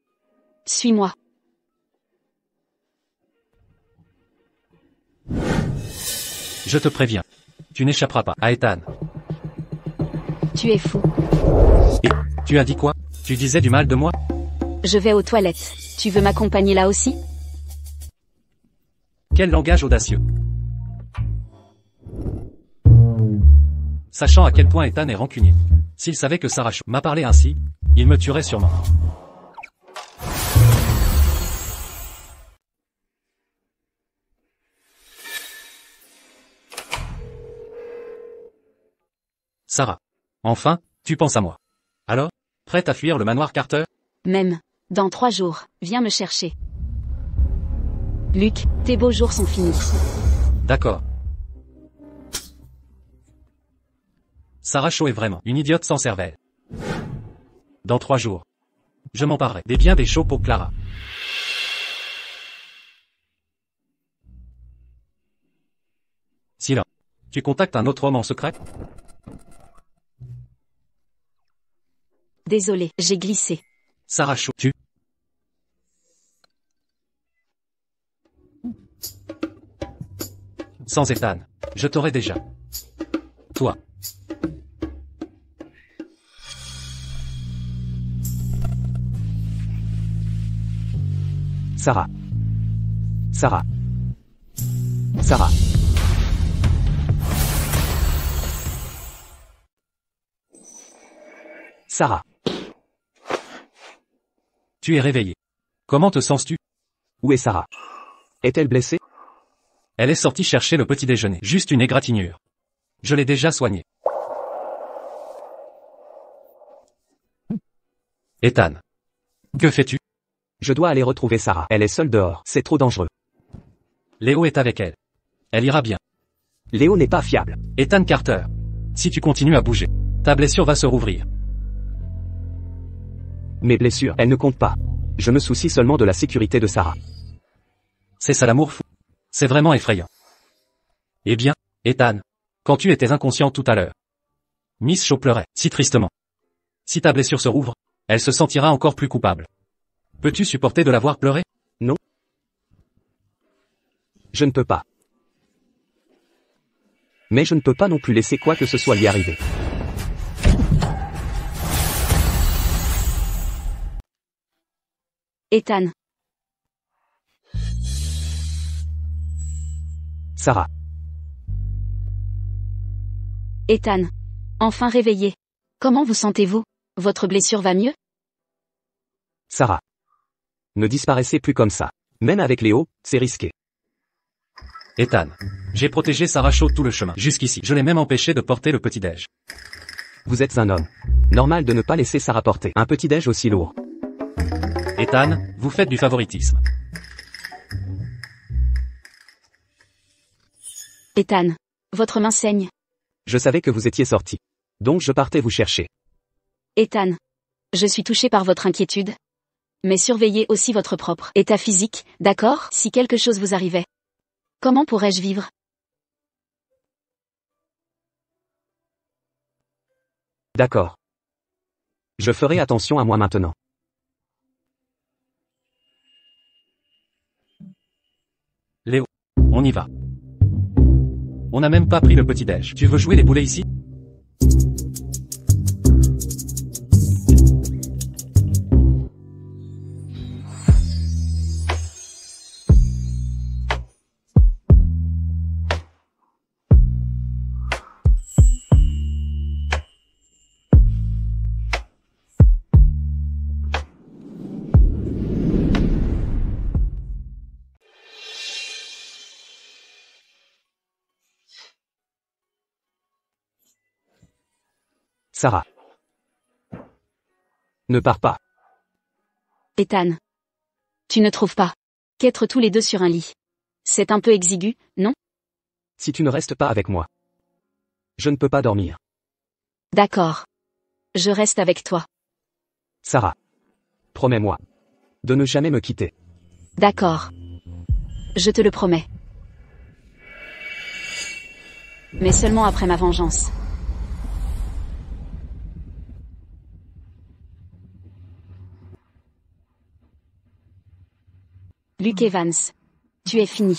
Suis-moi. Je te préviens. Tu n'échapperas pas à Ethan. Tu es fou. Et, tu as dit quoi? Tu disais du mal de moi? Je vais aux toilettes. Tu veux m'accompagner là aussi? Quel langage audacieux. Sachant à quel point Ethan est rancunier. S'il savait que Sarah Shaw m'a parlé ainsi, il me tuerait sûrement. Sarah. Enfin, tu penses à moi. Alors, prête à fuir le manoir Carter? Même. Dans 3 jours, viens me chercher. Luc, tes beaux jours sont finis. D'accord. Sarah Shaw est vraiment une idiote sans cervelle. Dans 3 jours, je m'emparerai des biens des Shaw pour Clara. Silence. Tu contactes un autre homme en secret? Désolé, j'ai glissé. Sarah Shaw, tu... Sans Ethan, je t'aurais déjà. Toi. Sarah. Sarah. Sarah. Sarah. Tu es réveillé. Comment te sens-tu? Où est Sarah? Est-elle blessée? Elle est sortie chercher le petit déjeuner. Juste une égratignure. Je l'ai déjà soignée. Ethan. Que fais-tu? Je dois aller retrouver Sarah. Elle est seule dehors. C'est trop dangereux. Léo est avec elle. Elle ira bien. Léo n'est pas fiable. Ethan Carter. Si tu continues à bouger, ta blessure va se rouvrir. Mes blessures, elles ne comptent pas. Je me soucie seulement de la sécurité de Sarah. C'est ça l'amour fou. C'est vraiment effrayant. Eh bien, Ethan, quand tu étais inconscient tout à l'heure, Miss Shaw pleurait si tristement. Si ta blessure se rouvre, elle se sentira encore plus coupable. Peux-tu supporter de la voir pleurer? Non. Je ne peux pas. Mais je ne peux pas non plus laisser quoi que ce soit lui arriver. Ethan. Sarah. Ethan. Enfin réveillé. Comment vous sentez-vous? Votre blessure va mieux? Sarah. Ne disparaissez plus comme ça. Même avec Léo, c'est risqué. Ethan. J'ai protégé Sarah Shaw tout le chemin. Jusqu'ici. Je l'ai même empêché de porter le petit-déj. Vous êtes un homme. Normal de ne pas laisser Sarah porter un petit-déj aussi lourd. Ethan, vous faites du favoritisme. Ethan. Votre main saigne. Je savais que vous étiez sorti. Donc je partais vous chercher. Ethan. Je suis touché par votre inquiétude. Mais surveillez aussi votre propre état physique, d'accord? Si quelque chose vous arrivait. Comment pourrais-je vivre? D'accord. Je ferai attention à moi maintenant. Léo. On y va. On n'a même pas pris le petit-déj. Tu veux jouer les boulets ici? Sarah. Ne pars pas. Ethan. Tu ne trouves pas qu'être tous les deux sur un lit, c'est un peu exigu, non? Si tu ne restes pas avec moi, je ne peux pas dormir. D'accord. Je reste avec toi. Sarah. Promets-moi de ne jamais me quitter. D'accord. Je te le promets. Mais seulement après ma vengeance. Luke Evans. Tu es fini.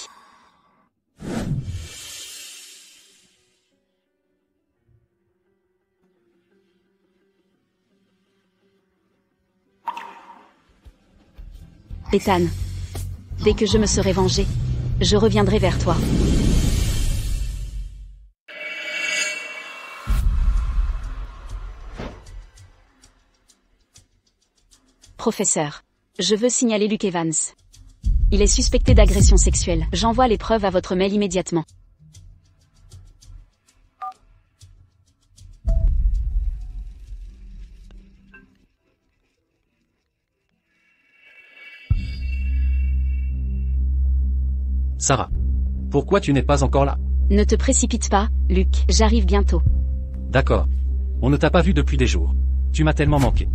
Ethan. Dès que je me serai vengé, je reviendrai vers toi. Professeur. Je veux signaler Luke Evans. Il est suspecté d'agression sexuelle. J'envoie les preuves à votre mail immédiatement. Sarah. Pourquoi tu n'es pas encore là? Ne te précipite pas, Luke, j'arrive bientôt. D'accord. On ne t'a pas vu depuis des jours. Tu m'as tellement manqué.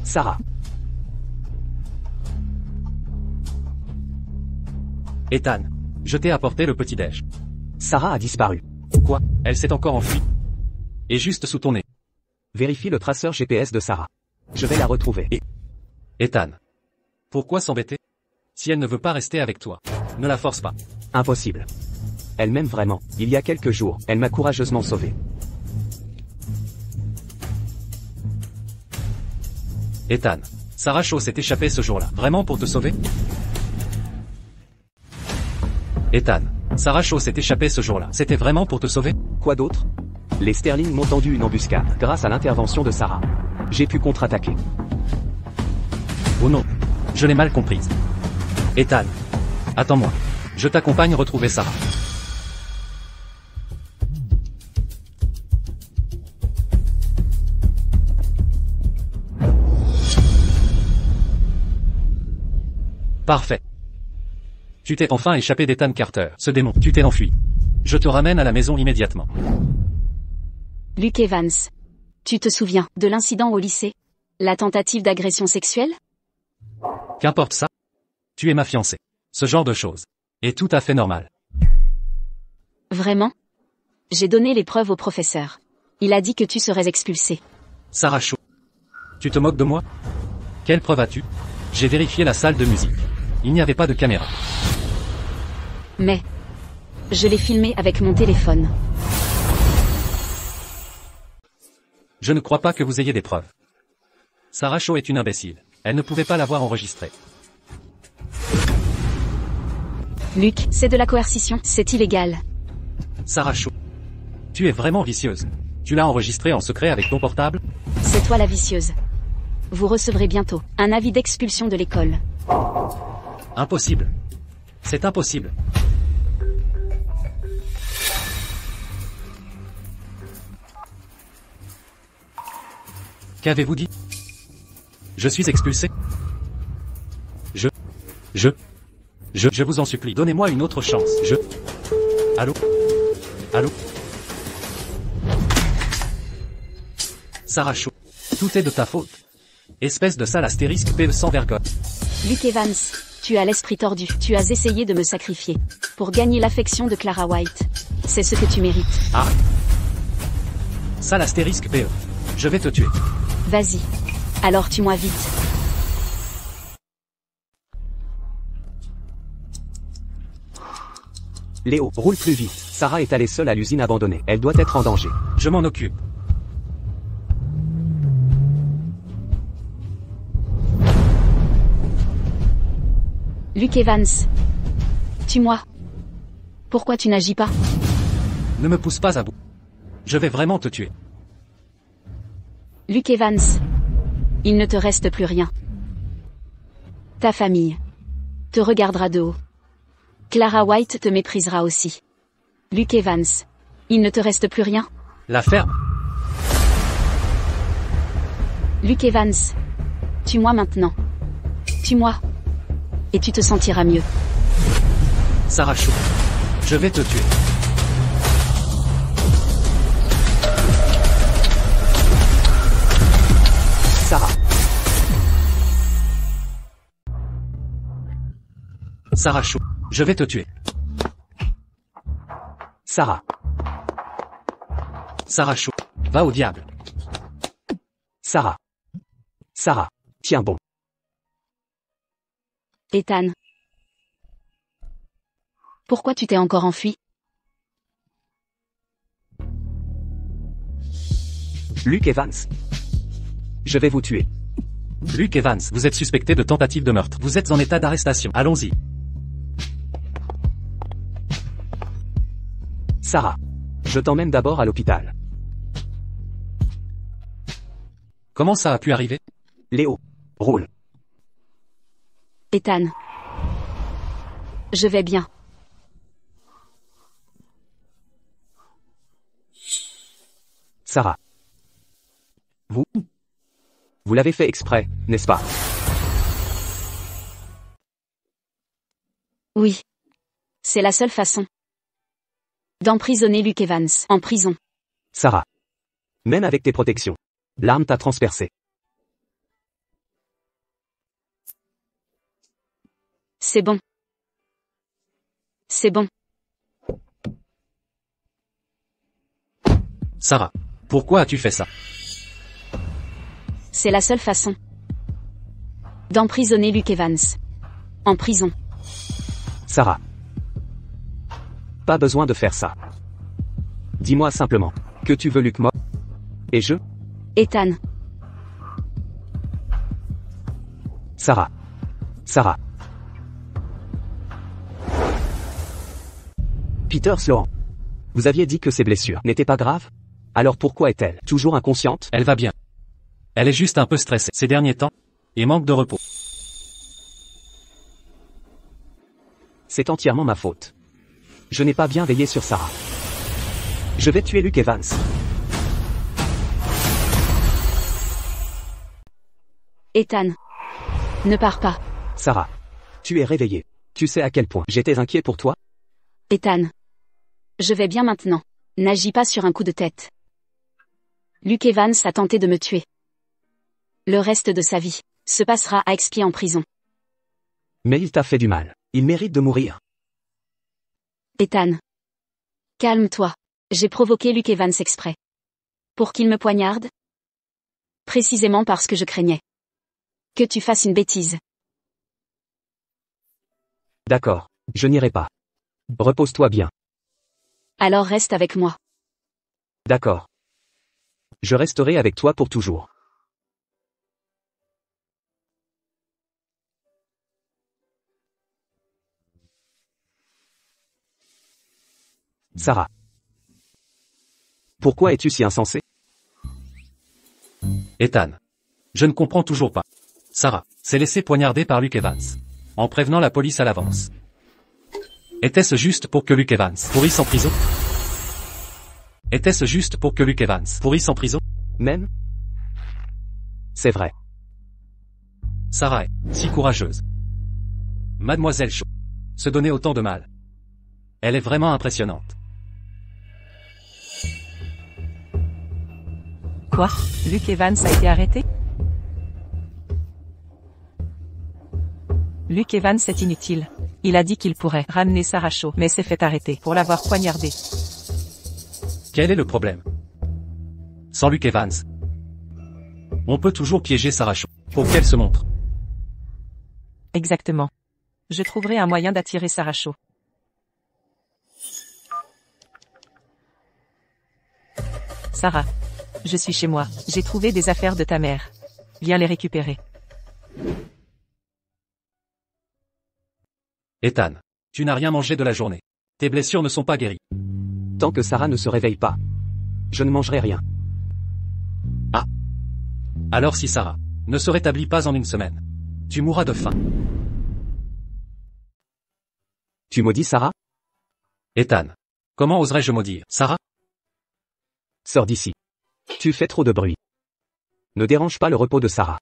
Sarah. Ethan. Je t'ai apporté le petit-déj. Sarah a disparu. Quoi? Elle s'est encore enfuie. Et juste sous ton nez. Vérifie le traceur GPS de Sarah. Je vais la retrouver. Ethan. Pourquoi s'embêter? Si elle ne veut pas rester avec toi, ne la force pas. Impossible. Elle m'aime vraiment. Il y a quelques jours, elle m'a courageusement sauvé. Ethan. Sarah Shaw s'est échappée ce jour-là. Vraiment pour te sauver? Ethan. Sarah Shaw s'est échappée ce jour-là. C'était vraiment pour te sauver? Quoi d'autre? Les Sterling m'ont tendu une embuscade. Grâce à l'intervention de Sarah, j'ai pu contre-attaquer. Oh non. Je l'ai mal comprise. Ethan. Attends-moi. Je t'accompagne retrouver Sarah. Parfait. Tu t'es enfin échappé d'Ethan Carter, ce démon. Tu t'es enfui. Je te ramène à la maison immédiatement. Luke Evans. Tu te souviens de l'incident au lycée? La tentative d'agression sexuelle? Qu'importe ça. Tu es ma fiancée. Ce genre de choses est tout à fait normal. Vraiment? J'ai donné les preuves au professeur. Il a dit que tu serais expulsé. Sarah Shaw. Tu te moques de moi? Quelle preuve as-tu? J'ai vérifié la salle de musique. Il n'y avait pas de caméra. Mais... je l'ai filmé avec mon téléphone. Je ne crois pas que vous ayez des preuves. Sarah Shaw est une imbécile. Elle ne pouvait pas l'avoir enregistré. Luc, c'est de la coercition, c'est illégal. Sarah Shaw. Tu es vraiment vicieuse. Tu l'as enregistré en secret avec ton portable? C'est toi la vicieuse. Vous recevrez bientôt un avis d'expulsion de l'école. Impossible. C'est impossible. Qu'avez-vous dit? Je suis expulsé? Je vous en supplie, donnez-moi une autre chance. Allô? Allô? Sarah Shaw. Tout est de ta faute. Espèce de sale astérisque PE sans vergogne. Luke Evans, tu as l'esprit tordu. Tu as essayé de me sacrifier. Pour gagner l'affection de Clara White. C'est ce que tu mérites. Ah. Sale astérisque PE. Je vais te tuer. Vas-y. Alors tue-moi vite. Léo, roule plus vite. Sarah est allée seule à l'usine abandonnée. Elle doit être en danger. Je m'en occupe. Luke Evans. Tue-moi. Pourquoi tu n'agis pas? Ne me pousse pas à bout. Je vais vraiment te tuer. Luke Evans. Il ne te reste plus rien. Ta famille te regardera de haut. Clara White te méprisera aussi. Luke Evans. Il ne te reste plus rien? La ferme. Luke Evans. Tue-moi maintenant. Tue-moi. Et tu te sentiras mieux. Sarah Shaw. Je vais te tuer. Sarah. Sarah Shaw. Je vais te tuer. Sarah. Sarah Shaw. Va au diable. Sarah. Sarah. Tiens bon. Ethan. Pourquoi tu t'es encore enfui? Luke Evans. Je vais vous tuer. Luke Evans, vous êtes suspecté de tentative de meurtre. Vous êtes en état d'arrestation. Allons-y. Sarah. Je t'emmène d'abord à l'hôpital. Comment ça a pu arriver? Léo. Roule. Ethan. Je vais bien. Sarah. Vous l'avez fait exprès, n'est-ce pas? Oui. C'est la seule façon d'emprisonner Luke Evans en prison. Sarah. Même avec tes protections. L'arme t'a transpercé. C'est bon. C'est bon. Sarah. Pourquoi as-tu fait ça? C'est la seule façon d'emprisonner Luke Evans en prison. Sarah. Pas besoin de faire ça. Dis-moi simplement que tu veux Luke mort. Et je? Ethan. Sarah. Sarah. Peter Sloan. Vous aviez dit que ses blessures n'étaient pas graves? Alors pourquoi est-elle toujours inconsciente? Elle va bien. Elle est juste un peu stressée ces derniers temps et manque de repos. C'est entièrement ma faute. Je n'ai pas bien veillé sur Sarah. Je vais tuer Luke Evans. Ethan. Ne pars pas. Sarah. Tu es réveillée. Tu sais à quel point j'étais inquiet pour toi? Ethan. Je vais bien maintenant. N'agis pas sur un coup de tête. Luke Evans a tenté de me tuer. Le reste de sa vie se passera à expier en prison. Mais il t'a fait du mal. Il mérite de mourir. Ethan. Calme-toi. J'ai provoqué Luke Evans exprès. Pour qu'il me poignarde? Précisément parce que je craignais que tu fasses une bêtise. D'accord. Je n'irai pas. Repose-toi bien. Alors reste avec moi. D'accord. Je resterai avec toi pour toujours. Sarah. Pourquoi es-tu si insensé? Ethan. Je ne comprends toujours pas. Sarah s'est laissée poignarder par Luke Evans. En prévenant la police à l'avance. Était-ce juste pour que Luke Evans pourrisse en prison? Était-ce juste pour que Luke Evans pourrisse en prison? Même? C'est vrai. Sarah est si courageuse. Mademoiselle Shaw. Se donner autant de mal. Elle est vraiment impressionnante. Quoi? Luke Evans a été arrêté? Luke Evans est inutile. Il a dit qu'il pourrait ramener Sarah Shaw, mais s'est fait arrêter pour l'avoir poignardée. Quel est le problème? Sans Luke Evans, on peut toujours piéger Sarah Shaw pour qu'elle se montre. Exactement. Je trouverai un moyen d'attirer Sarah Shaw. Sarah. Je suis chez moi. J'ai trouvé des affaires de ta mère. Viens les récupérer. Ethan. Tu n'as rien mangé de la journée. Tes blessures ne sont pas guéries. Tant que Sarah ne se réveille pas, je ne mangerai rien. Ah. Alors si Sarah ne se rétablit pas en une semaine, tu mourras de faim. Tu maudis Sarah? Ethan. Comment oserais-je maudire Sarah? Sors d'ici. Tu fais trop de bruit. Ne dérange pas le repos de Sarah.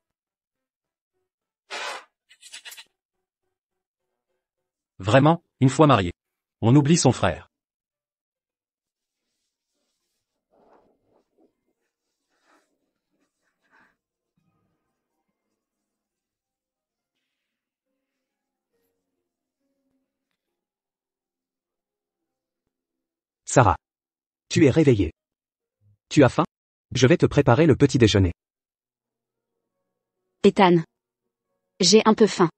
Vraiment, une fois marié, on oublie son frère. Sarah. Tu es réveillée. Tu as faim? Je vais te préparer le petit déjeuner. Ethan. J'ai un peu faim.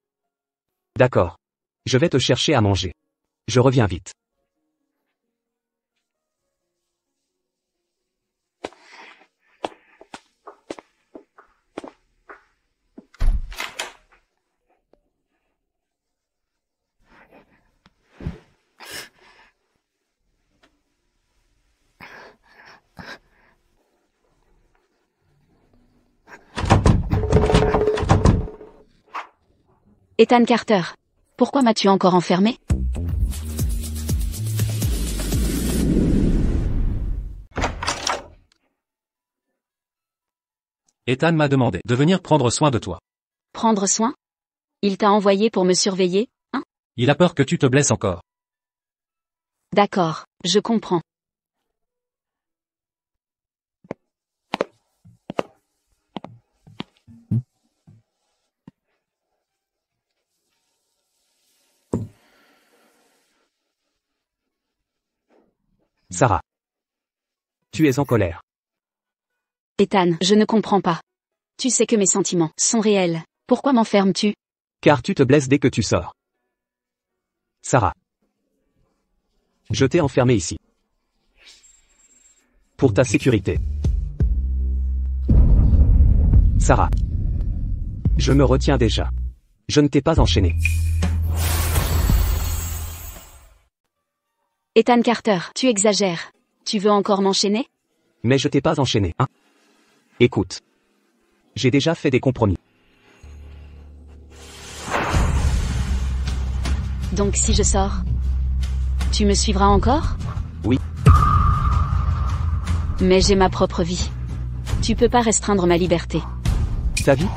D'accord. Je vais te chercher à manger. Je reviens vite. Ethan Carter. Pourquoi m'as-tu encore enfermé? Ethan m'a demandé de venir prendre soin de toi. Prendre soin? Il t'a envoyé pour me surveiller, hein? Il a peur que tu te blesses encore. D'accord, je comprends. Sarah. Tu es en colère. Ethan, je ne comprends pas. Tu sais que mes sentiments sont réels. Pourquoi m'enfermes-tu? Car tu te blesses dès que tu sors. Sarah. Je t'ai enfermé ici. Pour ta sécurité. Sarah. Je me retiens déjà. Je ne t'ai pas enchaîné. Ethan Carter, tu exagères. Tu veux encore m'enchaîner? Mais je t'ai pas enchaîné, hein? Écoute. J'ai déjà fait des compromis. Donc si je sors, tu me suivras encore? Oui. Mais j'ai ma propre vie. Tu peux pas restreindre ma liberté. Ta vie?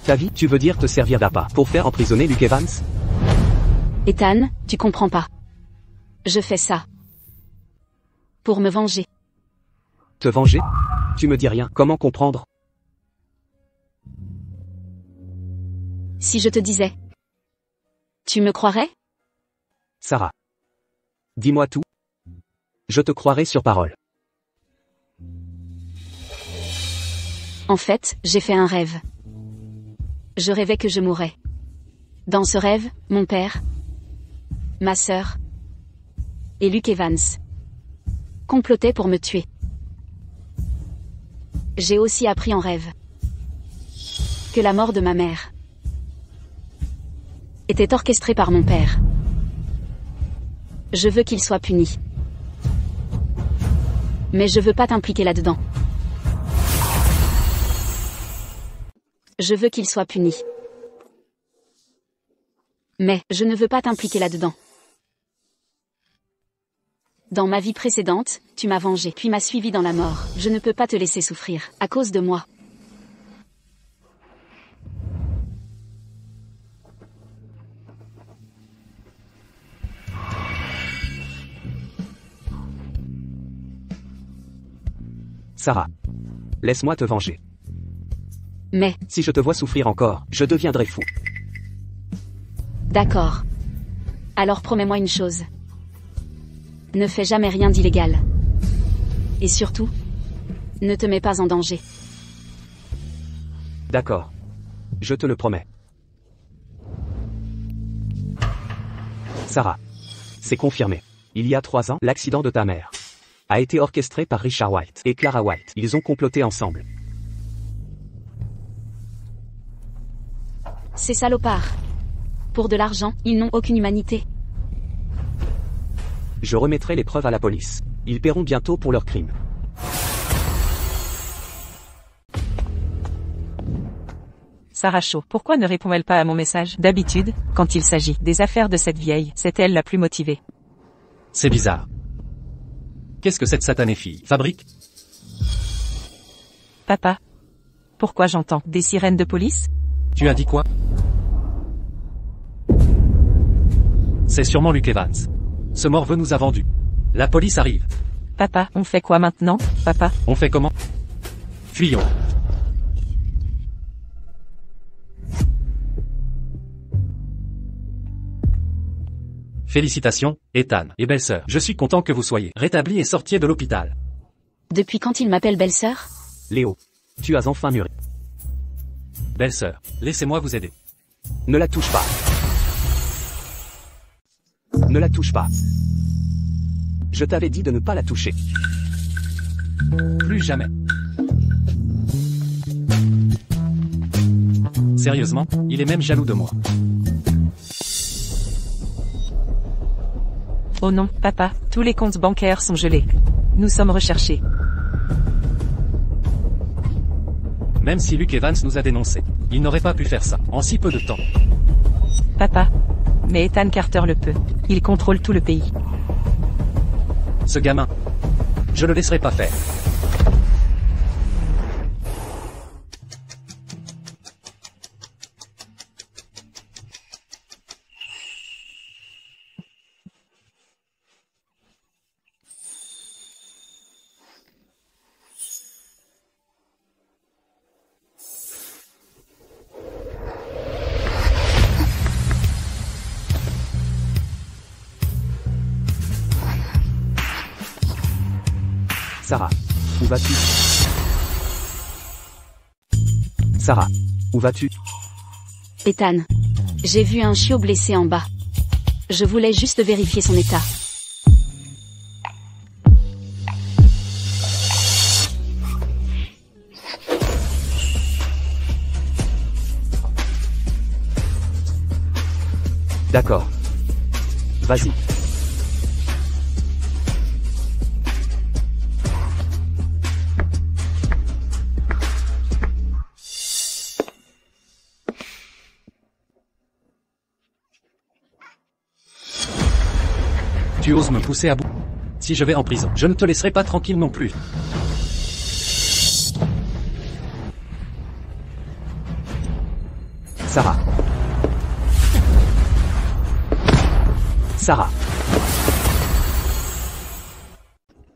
Ta vie, tu veux dire te servir d'appât pour faire emprisonner Luke Evans? Ethan, tu comprends pas. Je fais ça. Pour me venger. Te venger? Tu me dis rien, comment comprendre? Si je te disais. Tu me croirais? Sarah. Dis-moi tout. Je te croirai sur parole. En fait, j'ai fait un rêve. Je rêvais que je mourais. Dans ce rêve, mon père, ma sœur et Luke Evans complotaient pour me tuer. J'ai aussi appris en rêve que la mort de ma mère était orchestrée par mon père. Je veux qu'il soit puni. Mais je veux pas t'impliquer là-dedans. Je veux qu'il soit puni. Mais, je ne veux pas t'impliquer là-dedans. Dans ma vie précédente, tu m'as vengé, puis m'as suivi dans la mort. Je ne peux pas te laisser souffrir, à cause de moi. Sarah. Laisse-moi te venger. Mais, Si je te vois souffrir encore, je deviendrai fou. d'accord. Alors promets-moi une chose. Ne fais jamais rien d'illégal. Et surtout, ne te mets pas en danger. D'accord. Je te le promets. Sarah. C'est confirmé. Il y a 3 ans, l'accident de ta mère a été orchestré par Richard White et Clara White. Ils ont comploté ensemble. Ces salopards. Pour de l'argent, ils n'ont aucune humanité. Je remettrai les preuves à la police. Ils paieront bientôt pour leurs crimes. Sarah Shaw, pourquoi ne répond-elle pas à mon message? D'habitude, quand il s'agit des affaires de cette vieille, c'est elle la plus motivée. C'est bizarre. Qu'est-ce que cette satanée fille fabrique? Papa. Pourquoi j'entends des sirènes de police? Tu as dit quoi? C'est sûrement Luke Evans. Ce morveux nous a vendus. La police arrive. Papa, on fait quoi maintenant, papa? On fait comment? Fuyons. Félicitations, Ethan et belle-sœur. Je suis content que vous soyez rétablis et sortiez de l'hôpital. Depuis quand il m'appelle belle-sœur? Léo. Tu as enfin mûri. Belle-sœur, laissez-moi vous aider. Ne la touche pas. Ne la touche pas. Je t'avais dit de ne pas la toucher. Plus jamais. Sérieusement, il est même jaloux de moi. Oh non, papa, tous les comptes bancaires sont gelés. Nous sommes recherchés. Même si Luke Evans nous a dénoncés, il n'aurait pas pu faire ça en si peu de temps. Papa. Mais Ethan Carter le peut. Il contrôle tout le pays. Ce gamin. Je le laisserai pas faire. Sarah. Où vas-tu? Sarah. Où vas-tu? Ethan. J'ai vu un chiot blessé en bas. Je voulais juste vérifier son état. D'accord. Vas-y. Tu oses me pousser à bout. Si je vais en prison, je ne te laisserai pas tranquille non plus. Sarah. Sarah.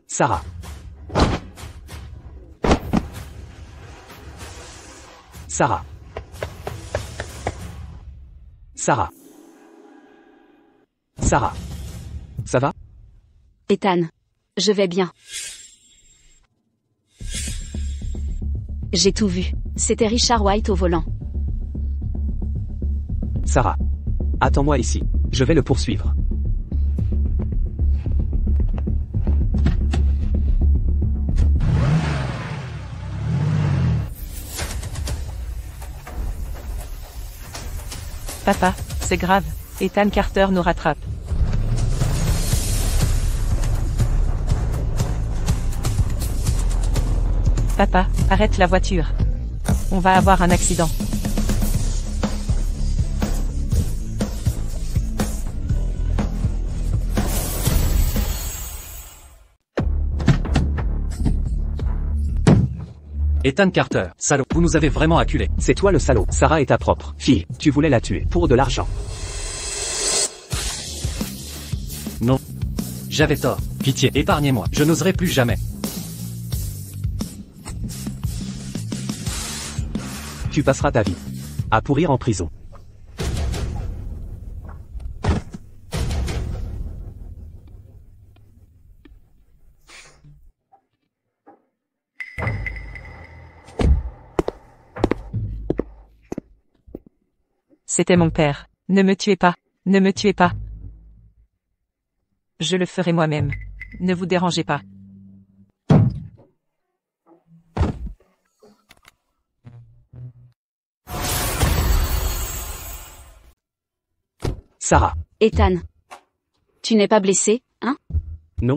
Sarah. Sarah. Sarah. Sarah. Ça va? Ethan. Je vais bien. J'ai tout vu. C'était Richard White au volant. Sarah. Attends-moi ici. Je vais le poursuivre. Papa, c'est grave. Ethan Carter nous rattrape. Papa, arrête la voiture. On va avoir un accident. Ethan Carter, salaud, vous nous avez vraiment acculés. C'est toi le salaud. Sarah est ta propre fille. Tu voulais la tuer pour de l'argent. Non. J'avais tort. Pitié, épargnez-moi. Je n'oserai plus jamais. Tu passeras ta vie à pourrir en prison. C'était mon père. Ne me tuez pas. Ne me tuez pas. Je le ferai moi-même. Ne vous dérangez pas. Sarah. Ethan. Tu n'es pas blessé, hein? Non.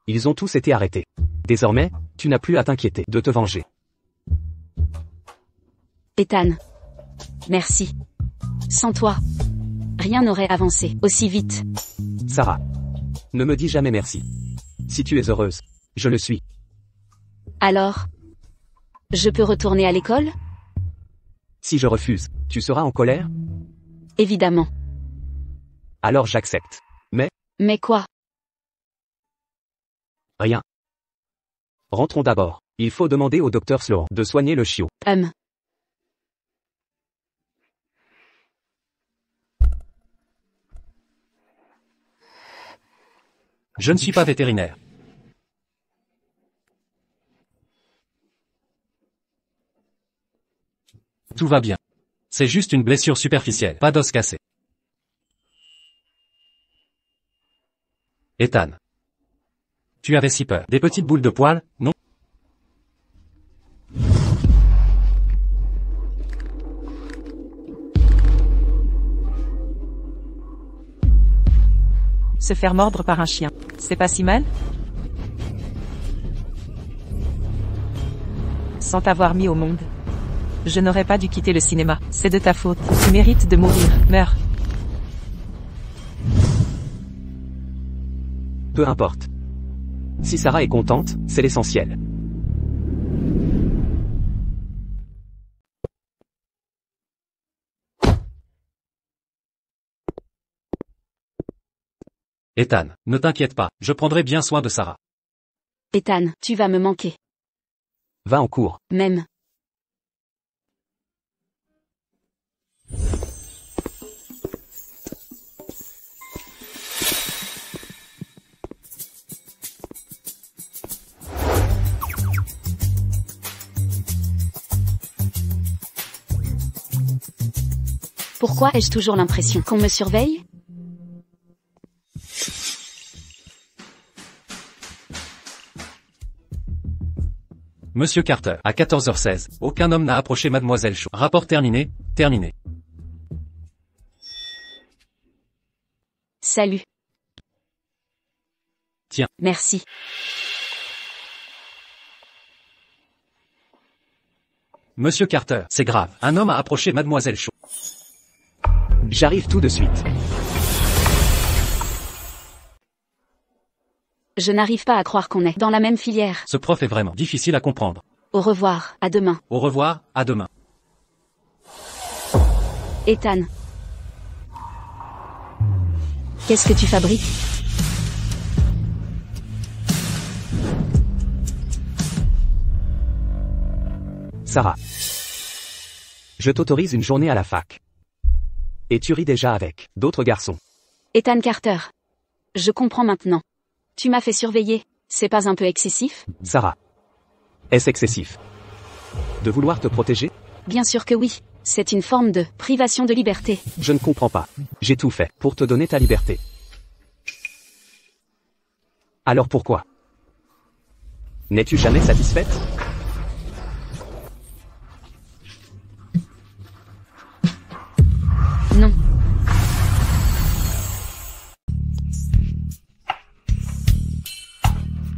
Ils ont tous été arrêtés. Désormais, tu n'as plus à t'inquiéter de te venger. Ethan. Merci. Sans toi, rien n'aurait avancé aussi vite. Sarah. Ne me dis jamais merci. Si tu es heureuse, je le suis. Alors, je peux retourner à l'école? Si je refuse, tu seras en colère? Évidemment. Alors j'accepte. Mais quoi? Rien. Rentrons d'abord. Il faut demander au docteur Sloan de soigner le chiot. Je ne suis pas vétérinaire. Tout va bien. C'est juste une blessure superficielle, pas d'os cassé. Ethan. Tu avais si peur. Des petites boules de poils, non? Se faire mordre par un chien, c'est pas si mal? Sans t'avoir mis au monde. Je n'aurais pas dû quitter le cinéma. C'est de ta faute. Tu mérites de mourir. Meurs. Peu importe. Si Sarah est contente, c'est l'essentiel. Ethan, ne t'inquiète pas, je prendrai bien soin de Sarah. Ethan, tu vas me manquer. Va en cours. Même. Pourquoi ai-je toujours l'impression qu'on me surveille? Monsieur Carter, à 14h16, aucun homme n'a approché Mademoiselle Shaw. Rapport terminé, terminé. Salut. Tiens. Merci. Monsieur Carter, c'est grave. Un homme a approché Mademoiselle Shaw. J'arrive tout de suite. Je n'arrive pas à croire qu'on est dans la même filière. Ce prof est vraiment difficile à comprendre. Au revoir, à demain. Au revoir, à demain. Ethan. Qu'est-ce que tu fabriques? Sarah. Je t'autorise une journée à la fac. Et tu ris déjà avec d'autres garçons. Ethan Carter. Je comprends maintenant. Tu m'as fait surveiller. C'est pas un peu excessif? Sarah. Est-ce excessif de vouloir te protéger? Bien sûr que oui. C'est une forme de privation de liberté. Je ne comprends pas. J'ai tout fait pour te donner ta liberté. Alors pourquoi? N'es-tu jamais satisfaite? Non.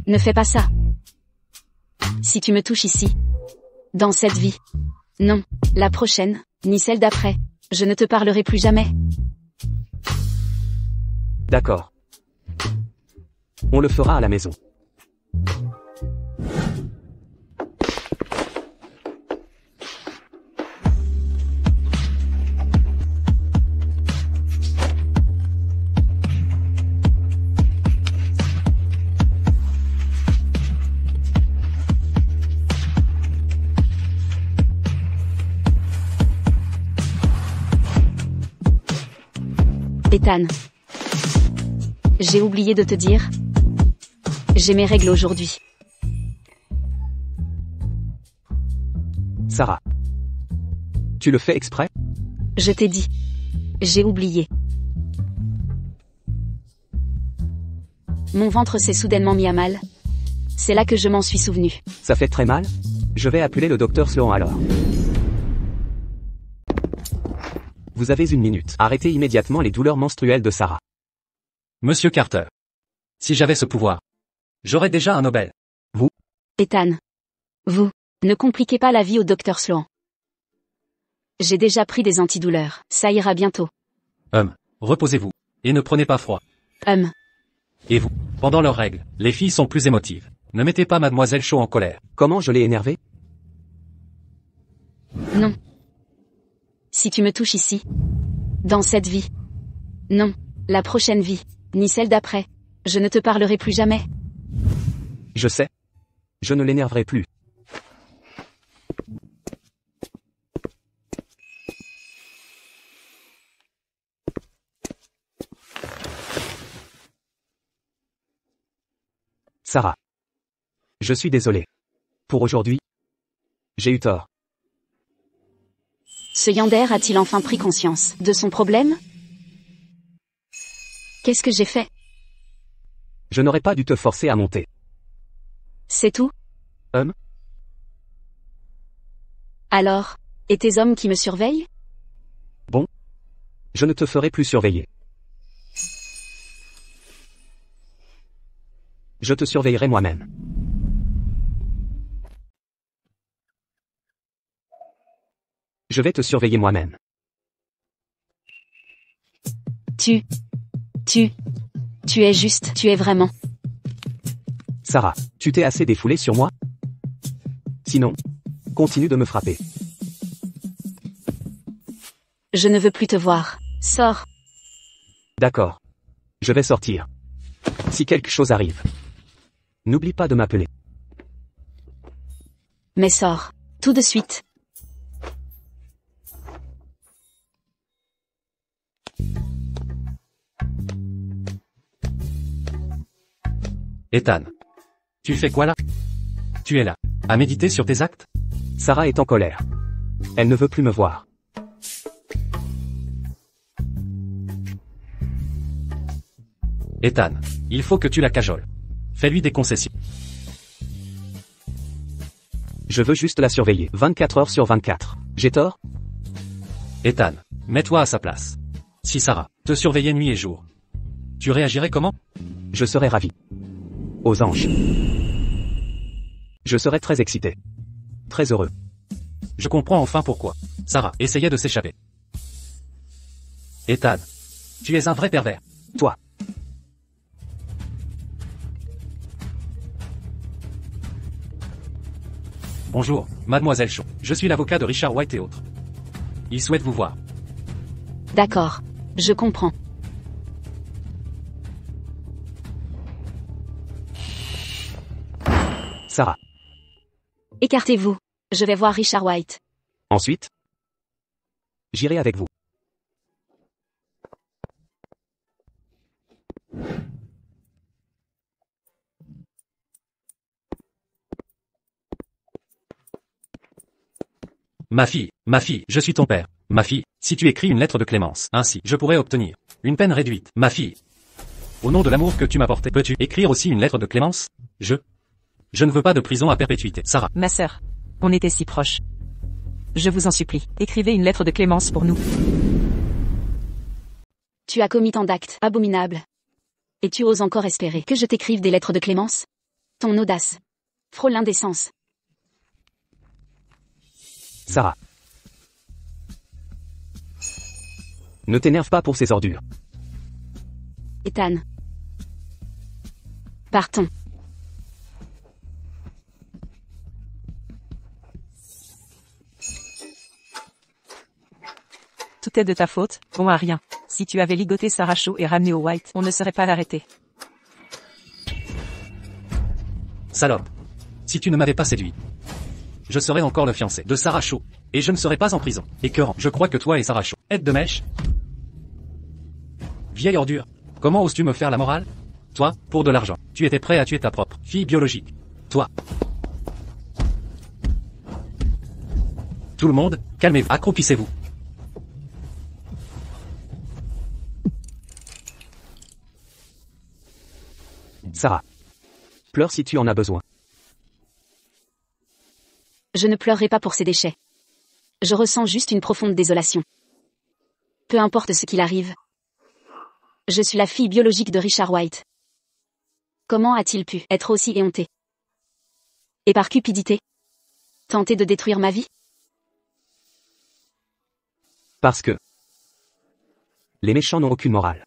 Ne fais pas ça. Si tu me touches ici, dans cette vie, non, la prochaine, ni celle d'après, je ne te parlerai plus jamais. D'accord. On le fera à la maison. Ethan. J'ai oublié de te dire. J'ai mes règles aujourd'hui. Sarah. Tu le fais exprès? Je t'ai dit. J'ai oublié. Mon ventre s'est soudainement mis à mal. C'est là que je m'en suis souvenu. Ça fait très mal? Je vais appeler le docteur Sloan alors. Vous avez 1 minute. Arrêtez immédiatement les douleurs menstruelles de Sarah. Monsieur Carter. Si j'avais ce pouvoir, j'aurais déjà un Nobel. Ethan. Vous, ne compliquez pas la vie au docteur Sloan. J'ai déjà pris des antidouleurs. Ça ira bientôt. Reposez-vous. Et ne prenez pas froid. Et vous, pendant leurs règles, les filles sont plus émotives. Ne mettez pas Mademoiselle Shaw en colère. Comment je l'ai énervé? Non. Si tu me touches ici, dans cette vie, non, la prochaine vie, ni celle d'après, je ne te parlerai plus jamais. Je sais. Je ne l'énerverai plus. Sarah. Je suis désolé. Pour aujourd'hui, j'ai eu tort. Ce Yander a-t-il enfin pris conscience de son problème? Qu'est-ce que j'ai fait? Je n'aurais pas dû te forcer à monter. C'est tout? Hum? Alors, et tes hommes qui me surveillent? Bon. Je ne te ferai plus surveiller. Je te surveillerai moi-même. Je vais te surveiller moi-même. Tu es juste, tu es vraiment. Sarah, tu t'es assez défoulée sur moi? Sinon, continue de me frapper. Je ne veux plus te voir. Sors. D'accord. Je vais sortir. Si quelque chose arrive, n'oublie pas de m'appeler. Mais sors. Tout de suite. Ethan. Tu fais quoi là? Tu es là, à méditer sur tes actes? Sarah est en colère. Elle ne veut plus me voir. Ethan, il faut que tu la cajoles. Fais-lui des concessions. Je veux juste la surveiller 24 heures sur 24. J'ai tort? Ethan, mets-toi à sa place. Si Sarah te surveillait nuit et jour, tu réagirais comment? Je serais ravi. Aux anges. Je serais très excité. Très heureux. Je comprends enfin pourquoi Sarah essayait de s'échapper. Ethan, tu es un vrai pervers. Toi. Bonjour, Mademoiselle Shaw. Je suis l'avocat de Richard White et autres. Il souhaite vous voir. D'accord. Je comprends. Sarah. Écartez-vous. Je vais voir Richard White. Ensuite, j'irai avec vous. Ma fille. Ma fille, je suis ton père. Ma fille, si tu écris une lettre de clémence, ainsi, je pourrais obtenir une peine réduite. Ma fille, au nom de l'amour que tu m'as porté, peux-tu écrire aussi une lettre de clémence? Je ne veux pas de prison à perpétuité. Sarah. Ma sœur. On était si proches. Je vous en supplie, écrivez une lettre de clémence pour nous. Tu as commis tant d'actes abominables. Et tu oses encore espérer que je t'écrive des lettres de clémence? Ton audace frôle l'indécence. Sarah. Ne t'énerve pas pour ces ordures. Ethan. Partons. Tout est de ta faute, bon à rien. Si tu avais ligoté Sarah Shaw et ramené au White, on ne serait pas arrêté. Salope. Si tu ne m'avais pas séduit, je serais encore le fiancé de Sarah Shaw. Et je ne serais pas en prison. Écœurant. Je crois que toi et Sarah Shaw êtes de mèche. Vieille ordure. Comment oses-tu me faire la morale? Toi, pour de l'argent, tu étais prêt à tuer ta propre fille biologique. Toi. Tout le monde, calmez-vous. Accroupissez-vous. Sarah. Pleure si tu en as besoin. Je ne pleurerai pas pour ces déchets. Je ressens juste une profonde désolation. Peu importe ce qu'il arrive. Je suis la fille biologique de Richard White. Comment a-t-il pu être aussi éhonté? Et par cupidité? Tenter de détruire ma vie? Parce que les méchants n'ont aucune morale.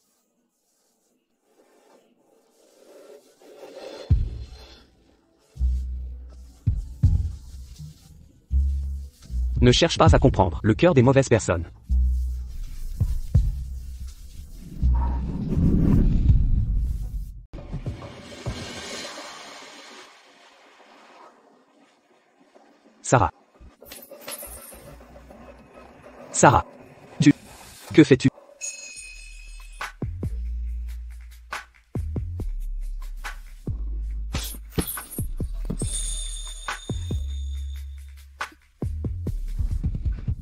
Ne cherche pas à comprendre le cœur des mauvaises personnes. Sarah. Sarah. Que fais-tu?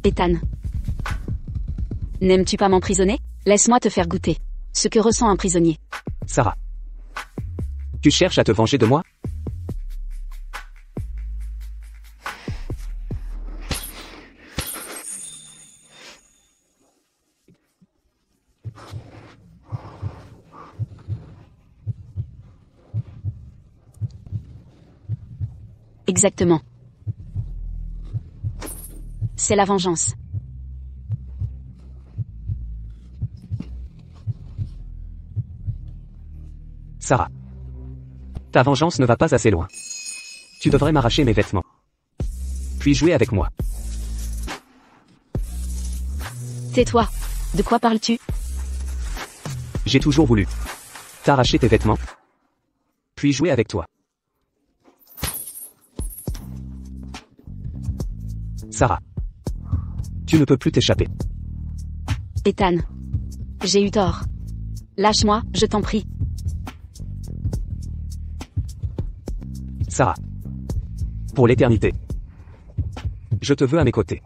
Ethan. N'aimes-tu pas m'emprisonner? Laisse-moi te faire goûter ce que ressent un prisonnier. Sarah. Tu cherches à te venger de moi? Exactement. C'est la vengeance. Sarah. Ta vengeance ne va pas assez loin. Tu devrais m'arracher mes vêtements. Puis jouer avec moi. Tais-toi. De quoi parles-tu? J'ai toujours voulu t'arracher tes vêtements. Puis jouer avec toi. Sarah. Tu ne peux plus t'échapper. Ethan. J'ai eu tort. Lâche-moi, je t'en prie. Sarah. Pour l'éternité. Je te veux à mes côtés.